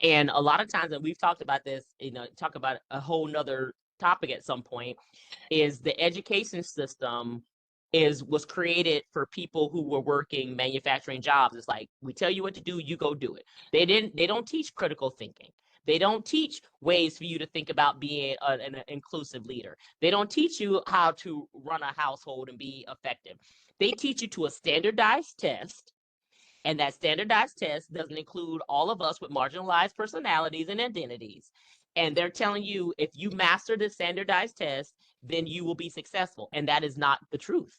And a lot of times, and we've talked about this, talk about a whole nother topic at some point, is the education system was created for people who were working manufacturing jobs. It's like, we tell you what to do, you go do it. They don't teach critical thinking. They don't teach ways for you to think about being an inclusive leader. They don't teach you how to run a household and be effective. They teach you to a standardized test, and that standardized test doesn't include all of us with marginalized personalities and identities. And they're telling you, if you master the standardized test, then you will be successful. And that is not the truth.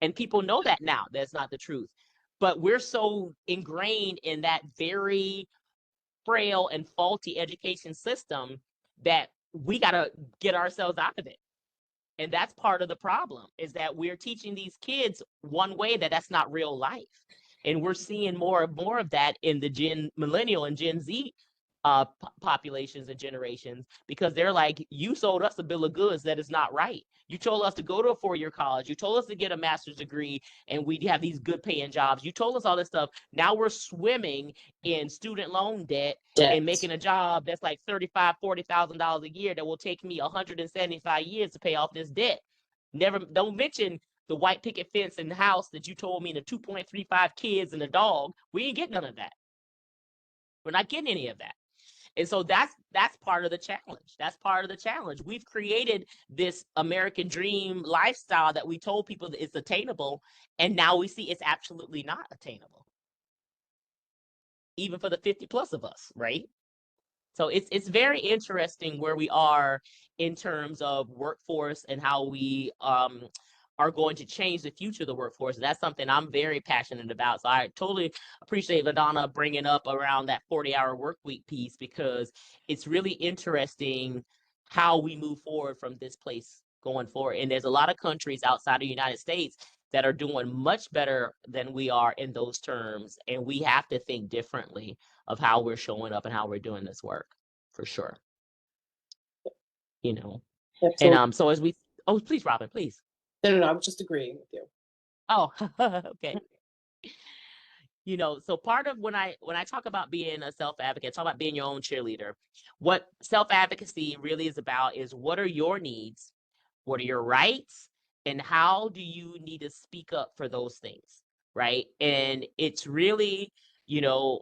And people know that now. That's not the truth. But we're so ingrained in that very frail and faulty education system that we got to get ourselves out of it. And that's part of the problem, is that we're teaching these kids one way that's not real life. And we're seeing more of that in the millennial and Gen Z populations and generations, because they're like, you sold us a bill of goods that is not right. You told us to go to a 4-year college. You told us to get a master's degree and we'd have these good paying jobs. You told us all this stuff. Now we're swimming in student loan debt and making a job that's like $35,000, $40,000 a year that will take me 175 years to pay off this debt. Don't mention the white picket fence in the house that you told me, the 2.35 kids and a dog. We ain't getting none of that. We're not getting any of that. And so that's part of the challenge. That's part of the challenge. We've created this American dream lifestyle that we told people that it's attainable, and now we see it's absolutely not attainable, even for the 50 plus of us, right? So it's very interesting where we are in terms of workforce and how we are going to change the future of the workforce. And that's something I'm very passionate about. So I totally appreciate Madonna bringing up around that 40-hour work week piece, because it's really interesting how we move forward from this place going forward. And there's a lot of countries outside of the United States that are doing much better than we are in those terms. And we have to think differently of how we're showing up and how we're doing this work, for sure. You know, Absolutely. and so as we, oh, please, Robin, please. No, I was just agreeing with you. Oh, okay. You know, so part of when I talk about being a self-advocate, talk about being your own cheerleader, what self-advocacy really is about is what are your needs, what are your rights, and how do you need to speak up for those things, right? And it's really, you know,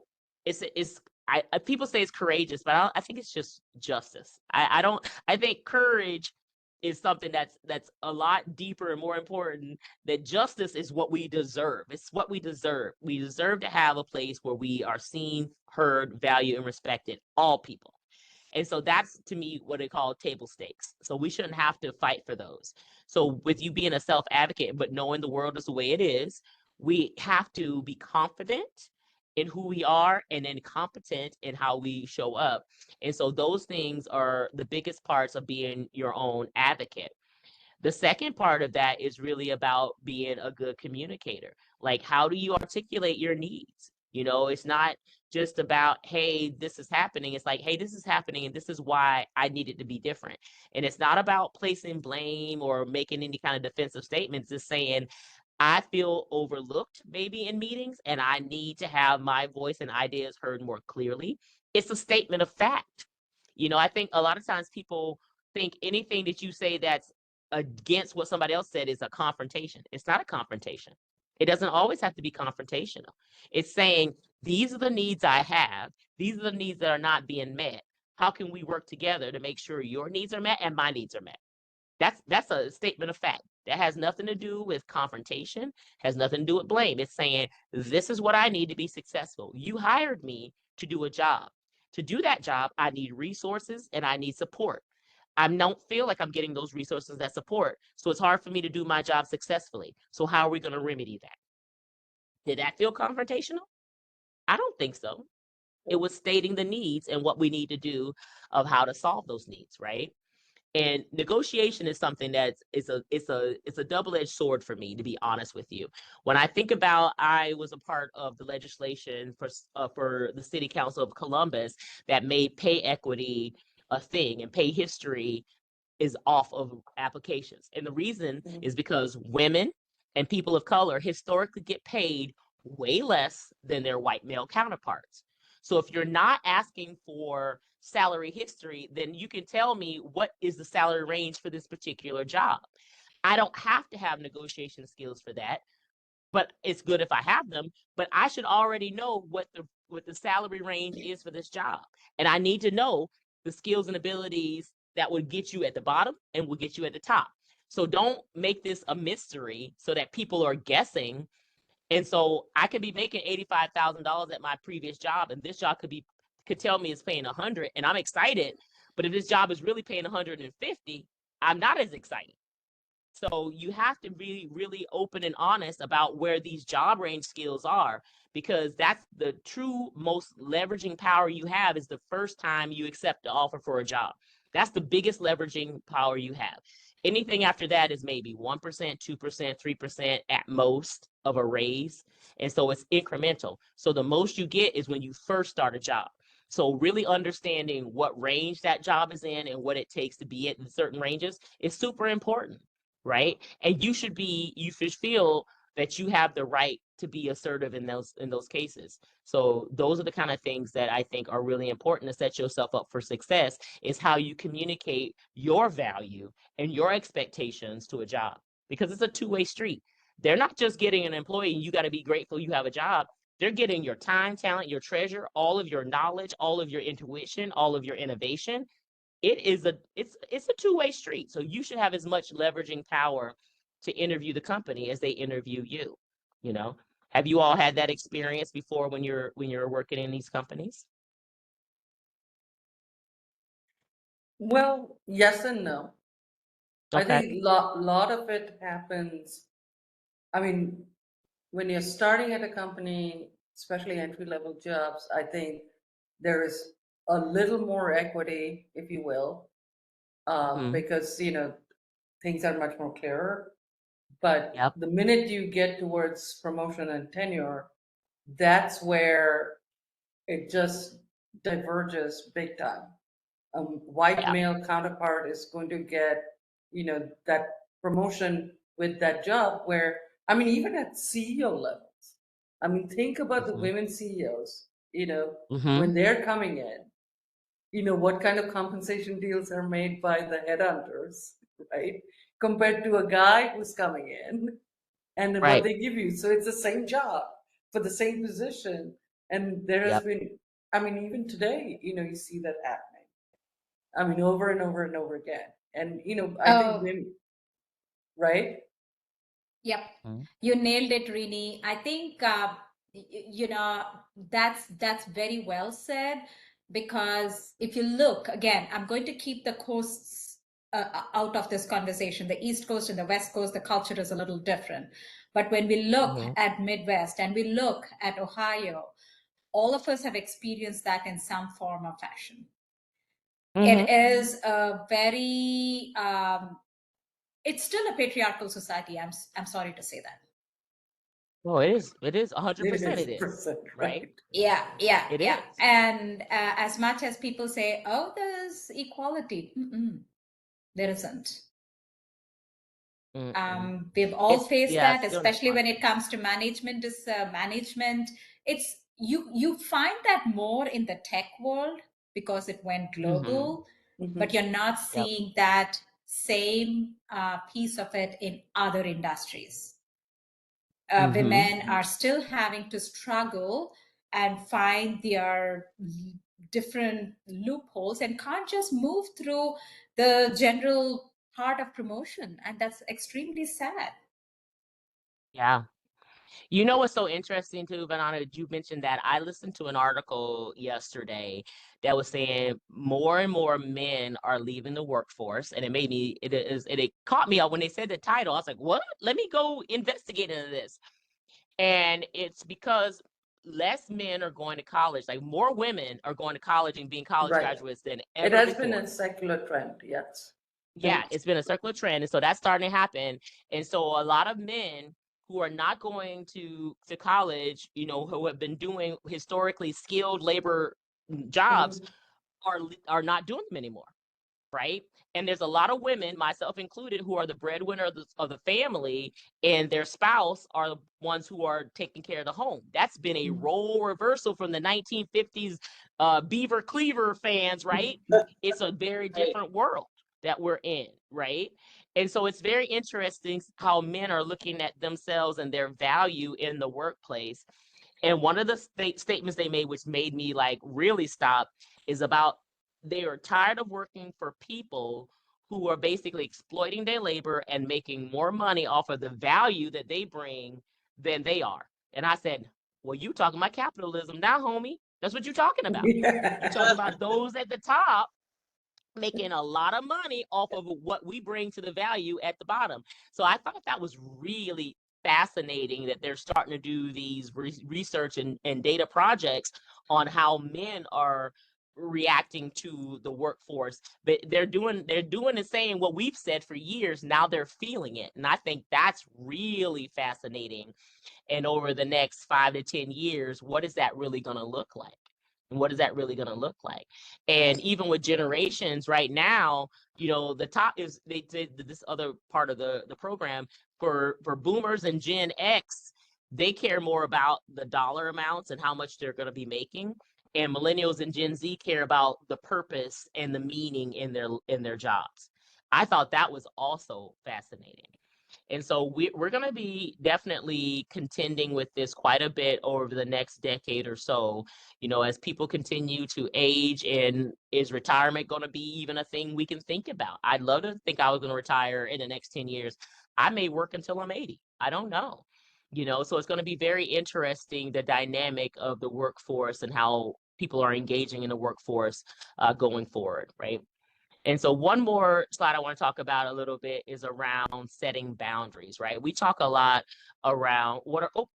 people say it's courageous, but I think it's just justice. I think courage is something that's a lot deeper and more important. That justice is what we deserve. It's what we deserve. We deserve to have a place where we are seen, heard, valued, and respected, all people. And so that's, to me, what they call table stakes. So we shouldn't have to fight for those. So with you being a self-advocate, but knowing the world is the way it is, we have to be confident in who we are and then competent in how we show up. And so those things are the biggest parts of being your own advocate. The second part of that is really about being a good communicator. Like, how do you articulate your needs? You know, it's not just about, hey, this is happening. It's like, hey, this is happening and this is why I need it to be different. And it's not about placing blame or making any kind of defensive statements. It's saying, I feel overlooked maybe in meetings and I need to have my voice and ideas heard more clearly. It's a statement of fact. You know, I think a lot of times people think anything that you say that's against what somebody else said is a confrontation. It's not a confrontation. It doesn't always have to be confrontational. It's saying, these are the needs I have. These are the needs that are not being met. How can we work together to make sure your needs are met and my needs are met? That's a statement of fact. That has nothing to do with confrontation, has nothing to do with blame. It's saying, this is what I need to be successful. You hired me to do a job. To do that job, I need resources and I need support. I don't feel like I'm getting those resources, that support. So it's hard for me to do my job successfully. So how are we going to remedy that? Did that feel confrontational? I don't think so. It was stating the needs and what we need to do of how to solve those needs, right? And negotiation is something that it's a double-edged sword for me, to be honest with you. When I think about, I was a part of the legislation for the City Council of Columbus that made pay equity a thing, and pay history is off of applications. And the reason is because women and people of color historically get paid way less than their white male counterparts. So if you're not asking for salary history, then you can tell me what is the salary range for this particular job. I don't have to have negotiation skills for that, but it's good if I have them. But I should already know what the salary range is for this job. And I need to know the skills and abilities that would get you at the bottom and will get you at the top. So don't make this a mystery so that people are guessing. And so I could be making $85,000 at my previous job, and this job could tell me it's paying 100, and I'm excited. But if this job is really paying 150, I'm not as excited. So you have to be really open and honest about where these job range skills are, because that's the true most leveraging power you have, is the first time you accept the offer for a job. That's the biggest leveraging power you have. Anything after that is maybe 1%, 2%, 3% at most of a raise. And so it's incremental. So the most you get is when you first start a job. So really understanding what range that job is in and what it takes to be in certain ranges is super important, right? And you should feel that you have the right to be assertive in those cases. So those are the kind of things that I think are really important to set yourself up for success, is how you communicate your value and your expectations to a job, because it's a two-way street. They're not just getting an employee and you got to be grateful you have a job. They're getting your time, talent, your treasure, all of your knowledge, all of your intuition, all of your innovation. It's a two-way street. So you should have as much leveraging power to interview the company as they interview you. You know, have you all had that experience before when you're working in these companies? Well, yes and no. I Okay. think lot of it happens. I mean, when you're starting at a company, especially entry-level jobs, I think there is a little more equity, if you will, because things are much more clearer. But Yep. the minute you get towards promotion and tenure, that's where it just diverges big time. White Yeah. male counterpart is going to get, that promotion with that job where, I mean, even at CEO levels, I mean, think about the Mhm. women CEOs, Mhm. when they're coming in, what kind of compensation deals are made by the headhunters, right? Compared to a guy who's coming in and then what Right. they give you. So it's the same job for the same position. And there has Yep. been, I mean, even today, you see that happening. I mean, over and over and over again. And, I think Oh, women, right? yep. Mhm. You nailed it, Rini. I think that's very well said, because if you look again, I'm going to keep the coasts out of this conversation. The East Coast and the West Coast, the culture is a little different. But when we look Mhm. at Midwest and we look at Ohio, all of us have experienced that in some form or fashion. It Mhm. is a very it's still a patriarchal society. I'm sorry to say that. Oh, it is. It is 100%. It It is. is Right. right. It Yeah. is. And as much as people say, oh, there's equality, there isn't. Mm-mm. We've all faced Yeah, that, it's still not especially when it equality. comes to management. Management. It's you find that more in the tech world because it went Mhm. global, Mhm. but you're not Yep. seeing that same piece of it in other industries. Mhm. Women are still having to struggle and find their different loopholes and can't just move through the general part of promotion. And that's extremely sad. Yeah. You know what's so interesting too, Vanana, that you mentioned that? I listened to an article yesterday that was saying more and more men are leaving the workforce, and it caught me out when they said the title. I was like, what? Let me go investigate into this. And it's because less men are going to college. Like more women are going to college and being college Right. graduates than It ever has been before. a secular trend, yes. Yeah, it's been a circular trend, and so that's starting to happen. And so a lot of men who are not going to college, who have been doing historically skilled labor jobs, Mhm. are not doing them anymore, right? And there's a lot of women, myself included, who are the breadwinner of the family, and their spouse are the ones who are taking care of the home. That's been a role reversal from the 1950s Beaver Cleaver fans, right? It's a very Right. different world that we're in, right? And so it's very interesting how men are looking at themselves and their value in the workplace. And one of the statements they made, which made me like really stop, is about they are tired of working for people who are basically exploiting their labor and making more money off of the value that they bring than they are. And I said, well, you talking about capitalism now, homie. That's what you're talking about. You're talking Yeah. about those at the top making a lot of money off of what we bring to the value at the bottom. So I thought that was really fascinating that they're starting to do these research and data projects on how men are reacting to the workforce, but they're doing and saying what we've said for years. Now they're feeling it, and I think that's really fascinating. And over the next 5 to 10 years, what is that really going to look like? And what is that really going to look like? And even with generations right now, the top is they did this other part of the program for boomers and Gen X. They care more about the dollar amounts and how much they're going to be making. And millennials and Gen Z care about the purpose and the meaning in their jobs. I thought that was also fascinating. And so we're going to be definitely contending with this quite a bit over the next decade or so, as people continue to age. And is retirement going to be even a thing we can think about? I'd love to think I was going to retire in the next 10 years. I may work until I'm 80. I don't know. So it's going to be very interesting, the dynamic of the workforce and how people are engaging in the workforce going forward, right? And so one more slide I want to talk about a little bit is around setting boundaries, right? We talk a lot around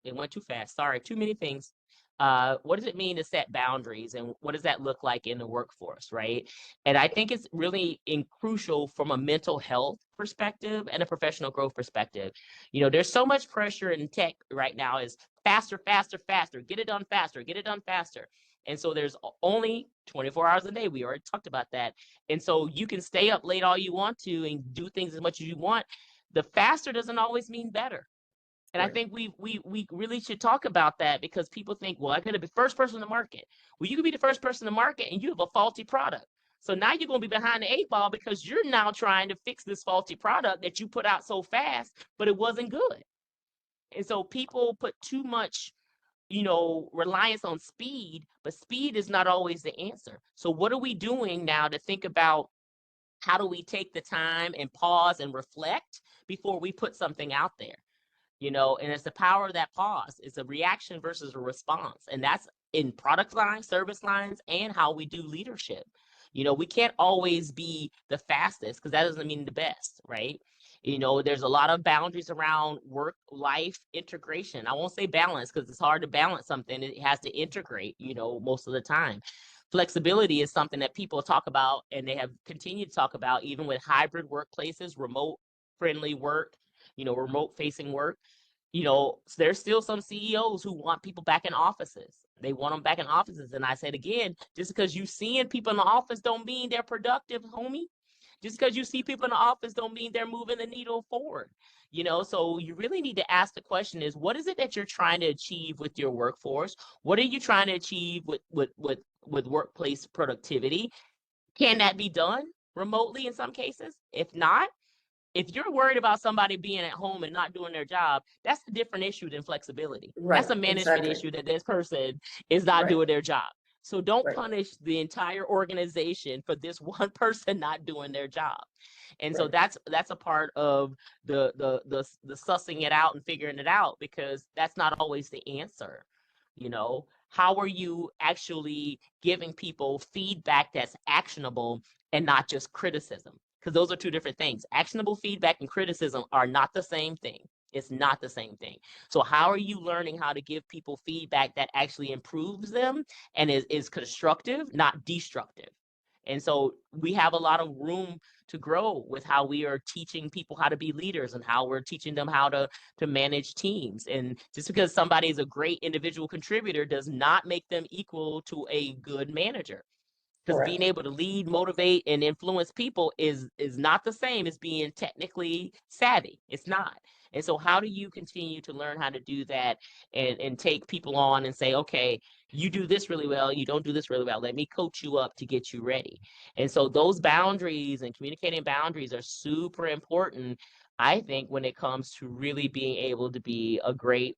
it went too fast. Sorry, too many things. what does it mean to set boundaries, and what does that look like in the workforce, right? And I think it's really crucial from a mental health perspective and a professional growth perspective. There's so much pressure in tech right now, is faster, faster, faster, get it done faster, get it done faster. And so there's only 24 hours a day. We already talked about that. And so you can stay up late all you want to and do things as much as you want. The faster doesn't always mean better. And I think we really should talk about that, because people think, well, I could be the first person in the market. Well, you could be the first person in the market and you have a faulty product. So now you're going to be behind the 8 ball, because you're now trying to fix this faulty product that you put out so fast, but it wasn't good. And so people put too much, reliance on speed, but speed is not always the answer. So what are we doing now to think about how do we take the time and pause and reflect before we put something out there? And it's the power of that pause. It's a reaction versus a response. And that's in product lines, service lines, and how we do leadership. We can't always be the fastest, because that doesn't mean the best, right? There's a lot of boundaries around work-life integration. I won't say balance, because it's hard to balance something. It has to integrate, most of the time. Flexibility is something that people talk about, and they have continued to talk about, even with hybrid workplaces, remote-friendly work, remote-facing work. So there's still some CEOs who want people back in offices. They want them back in offices. And I said, again, just because you seeing people in the office don't mean they're productive, homie. Just because you see people in the office don't mean they're moving the needle forward. So you really need to ask the question is, what is it that you're trying to achieve with your workforce? What are you trying to achieve with workplace productivity? Can that be done remotely in some cases? If not, if you're worried about somebody being at home and not doing their job, that's a different issue than flexibility. Right, that's a management exactly. issue, that this person is not Right. doing their job. So don't Right. punish the entire organization for this one person not doing their job. And so Right. that's a part of the sussing it out and figuring it out, because that's not always the answer. How are you actually giving people feedback that's actionable and not just criticism? Because those are two different things. Actionable feedback and criticism are not the same thing. It's not the same thing. So how are you learning how to give people feedback that actually improves them and is constructive, not destructive? And so we have a lot of room to grow with how we are teaching people how to be leaders, and how we're teaching them how to manage teams. And just because somebody is a great individual contributor does not make them equal to a good manager. Because being able to lead, motivate, and influence people is not the same as being technically savvy. It's not. And so how do you continue to learn how to do that and take people on and say, okay, you do this really well, you don't do this really well. Let me coach you up to get you ready. And so those boundaries and communicating boundaries are super important, I think, when it comes to really being able to be a great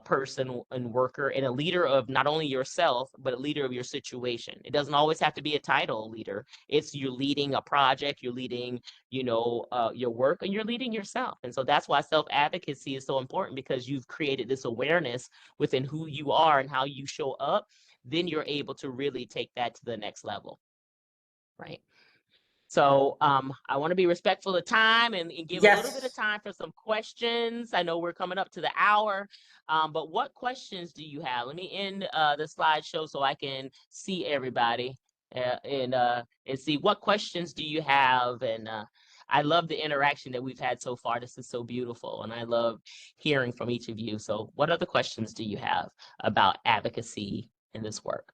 person and worker, and a leader of not only yourself, but a leader of your situation. It doesn't always have to be a title leader. It's you're leading a project, you're leading, your work, and you're leading yourself. And so that's why self-advocacy is so important, because you've created this awareness within who you are and how you show up. Then you're able to really take that to the next level, right? So I want to be respectful of time and give a little bit of time for some questions. I know we're coming up to the hour, but what questions do you have? Let me end the slideshow so I can see everybody and see what questions do you have. And I love the interaction that we've had so far. This is so beautiful, and I love hearing from each of you. So what other questions do you have about advocacy in this work?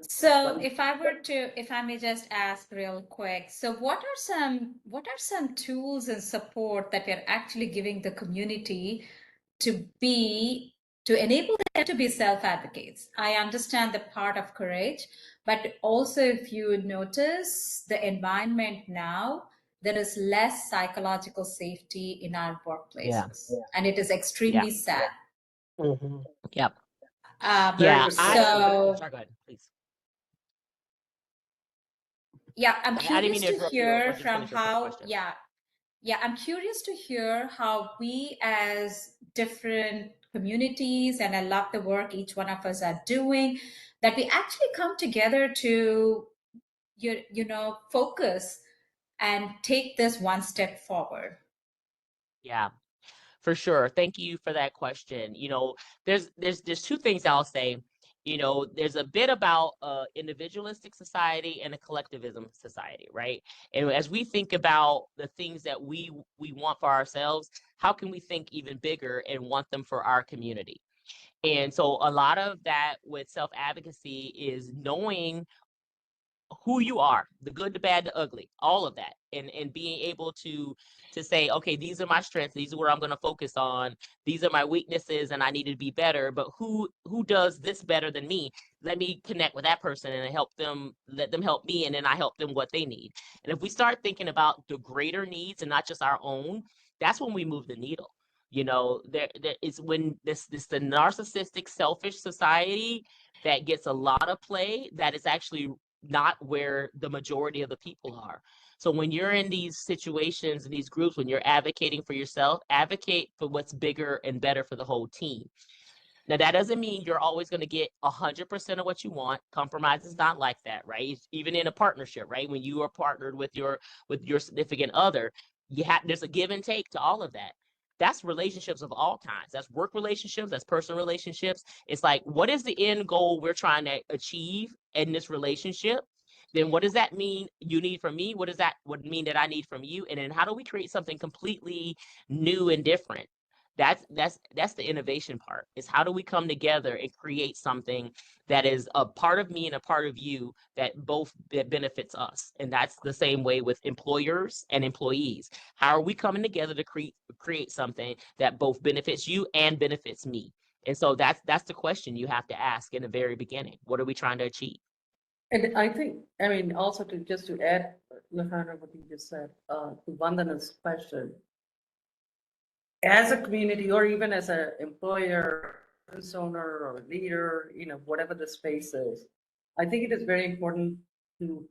So if I may just ask real quick, so what are some tools and support that you're actually giving the community to enable them to be self-advocates? I understand the part of courage, but also if you notice the environment now, there is less psychological safety in our workplaces, and it is extremely sad. Mm-hmm. Yep. Very So sorry, go ahead, please. Yeah, I'm I didn't mean curious to to interrupt you. hear Just from finish your how, question. I'm curious to hear how we as different communities, and I love the work each one of us are doing, that we actually come together to, focus and take this one step forward. Yeah. For sure. Thank you for that question. There's two things I'll say. There's a bit about individualistic society and a collectivism society, right? And as we think about the things that we want for ourselves, how can we think even bigger and want them for our community? And so a lot of that with self-advocacy is knowing who you are, the good, the bad, the ugly, all of that, and being able to say, okay, these are my strengths, these are where I'm going to focus on, these are my weaknesses, and I need to be better. But who does this better than me? Let me connect with that person and let them help me, and then I help them what they need. And if we start thinking about the greater needs and not just our own, that's when we move the needle. There is when this the narcissistic, selfish society that gets a lot of play, that is actually not where the majority of the people are. So when you're in these situations and these groups, when you're advocating for yourself, advocate for what's bigger and better for the whole team. Now, that doesn't mean you're always going to get 100% of what you want. Compromise is not like that, right? Even in a partnership, right? When you are partnered with your significant other, there's a give and take to all of that. That's relationships of all kinds. That's work relationships, that's personal relationships. It's like, what is the end goal we're trying to achieve in this relationship? Then what does that mean you need from me? What does that mean that I need from you? And then how do we create something completely new and different? That's the innovation part, is how do we come together and create something that is a part of me and a part of you that benefits us. And that's the same way with employers and employees. How are we coming together to create something that both benefits you and benefits me? And so that's the question you have to ask in the very beginning. What are we trying to achieve? And I think, also to add, Lachandra, what you just said, to Vandana's question, as a community, or even as an employer, business owner, or leader, whatever the space is, I think it is very important to.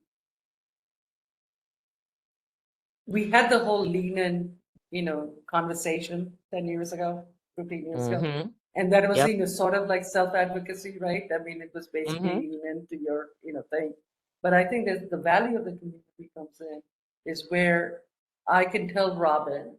We had the whole lean in, conversation 10 years ago, 15 years ago. And that was, Yep. Sort of like self-advocacy, right? It was basically lean into your, thing. But I think that the value of the community comes in is where I can tell Robin,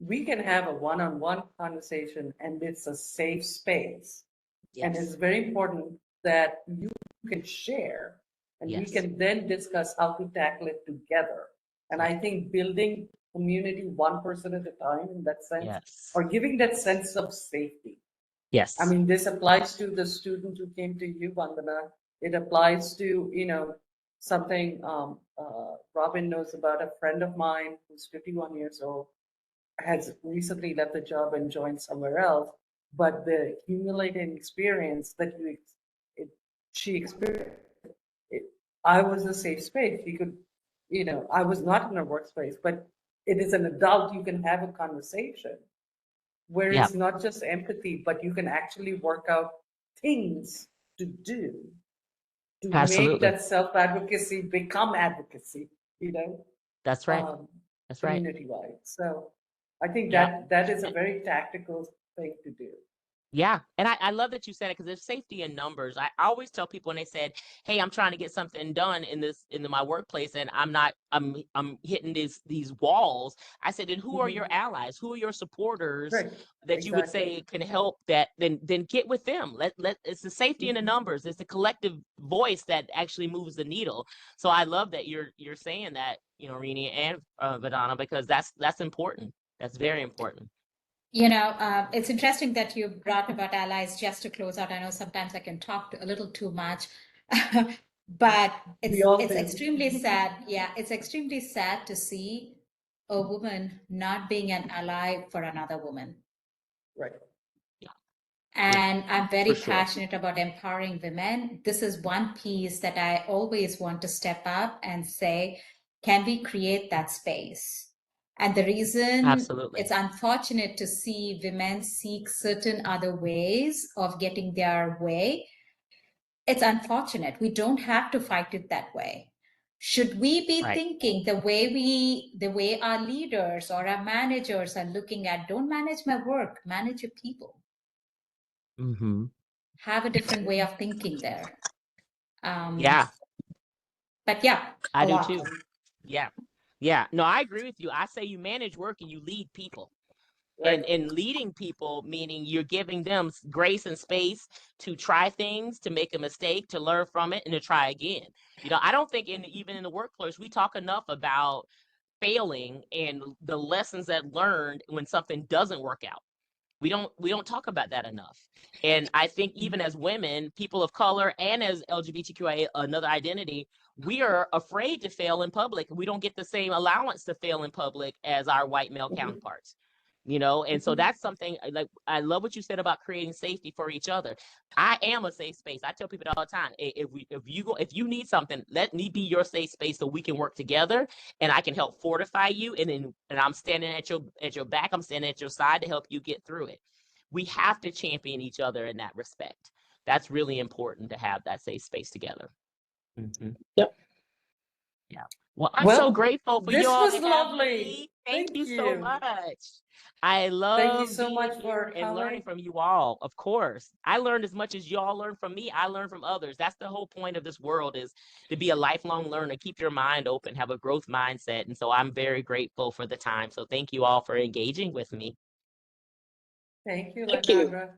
we can have a one-on-one conversation and it's a safe space. Yes. And it's very important that you can share and we Yes. can then discuss how to tackle it together. And I think building community one person at a time in that sense, Yes. or giving that sense of safety. Yes. This applies to the student who came to you, Vandana. It applies to, something Robin knows about. A friend of mine who's 51 years old has recently left the job and joined somewhere else. But the accumulating experience that she experienced, I was a safe space. You could, I was not in a workspace, but it is an adult, you can have a conversation where it's not just empathy, but you can actually work out things to do to make that self-advocacy become advocacy, That's right. That's right. community-wide. So I think that is a very tactical thing to do. Yeah. And I love that you said it, because there's safety in numbers. I always tell people when they said, hey, I'm trying to get something done in my workplace and I'm hitting these walls. I said, then who are your allies? Who are your supporters that you would say can help that? Then get with them. It's the safety in the numbers. It's the collective voice that actually moves the needle. So I love that you're saying that, Rini and Vandana, because that's important. That's very important. It's interesting that you brought about allies. Just to close out, I know sometimes I can talk a little too much, but it's extremely sad. Yeah, it's extremely sad to see a woman not being an ally for another woman. Right. And I'm very passionate about empowering women. This is one piece that I always want to step up and say, can we create that space? And the reason it's unfortunate to see women seek certain other ways of getting their way, it's unfortunate. We don't have to fight it that way. Should we be thinking the way our leaders or our managers are looking at, don't manage my work, manage your people. Have a different way of thinking there. But yeah, I do too. Yeah. Yeah, no, I agree with you. I say you manage work and you lead people. Right. And leading people, meaning you're giving them grace and space to try things, to make a mistake, to learn from it, and to try again. I don't think even in the workplace, we talk enough about failing and the lessons that learned when something doesn't work out. We don't talk about that enough. And I think even as women, people of color, and as LGBTQIA, another identity, we are afraid to fail in public. We don't get the same allowance to fail in public as our white male counterparts. And so that's something like I love what you said about creating safety for each other. I am a safe space. I tell people all the time, if you need something, let me be your safe space so we can work together and I can help fortify you. And I'm standing at your back. I'm standing at your side to help you get through it. We have to champion each other in that respect. That's really important to have that safe space together. Mm-hmm. Yep. Yeah. Well, I'm so Well, grateful for this you all was to have lovely. me. Thank Thank you so you. much. I Thank you love so being much here for and learning coming. from you all. Of course, I learned as much as y'all learn from me. I learn from others. That's the whole point of this world, is to be a lifelong learner, keep your mind open, have a growth mindset. And so I'm very grateful for the time. So thank you all for engaging with me. Thank you, Thank you. Lachandra.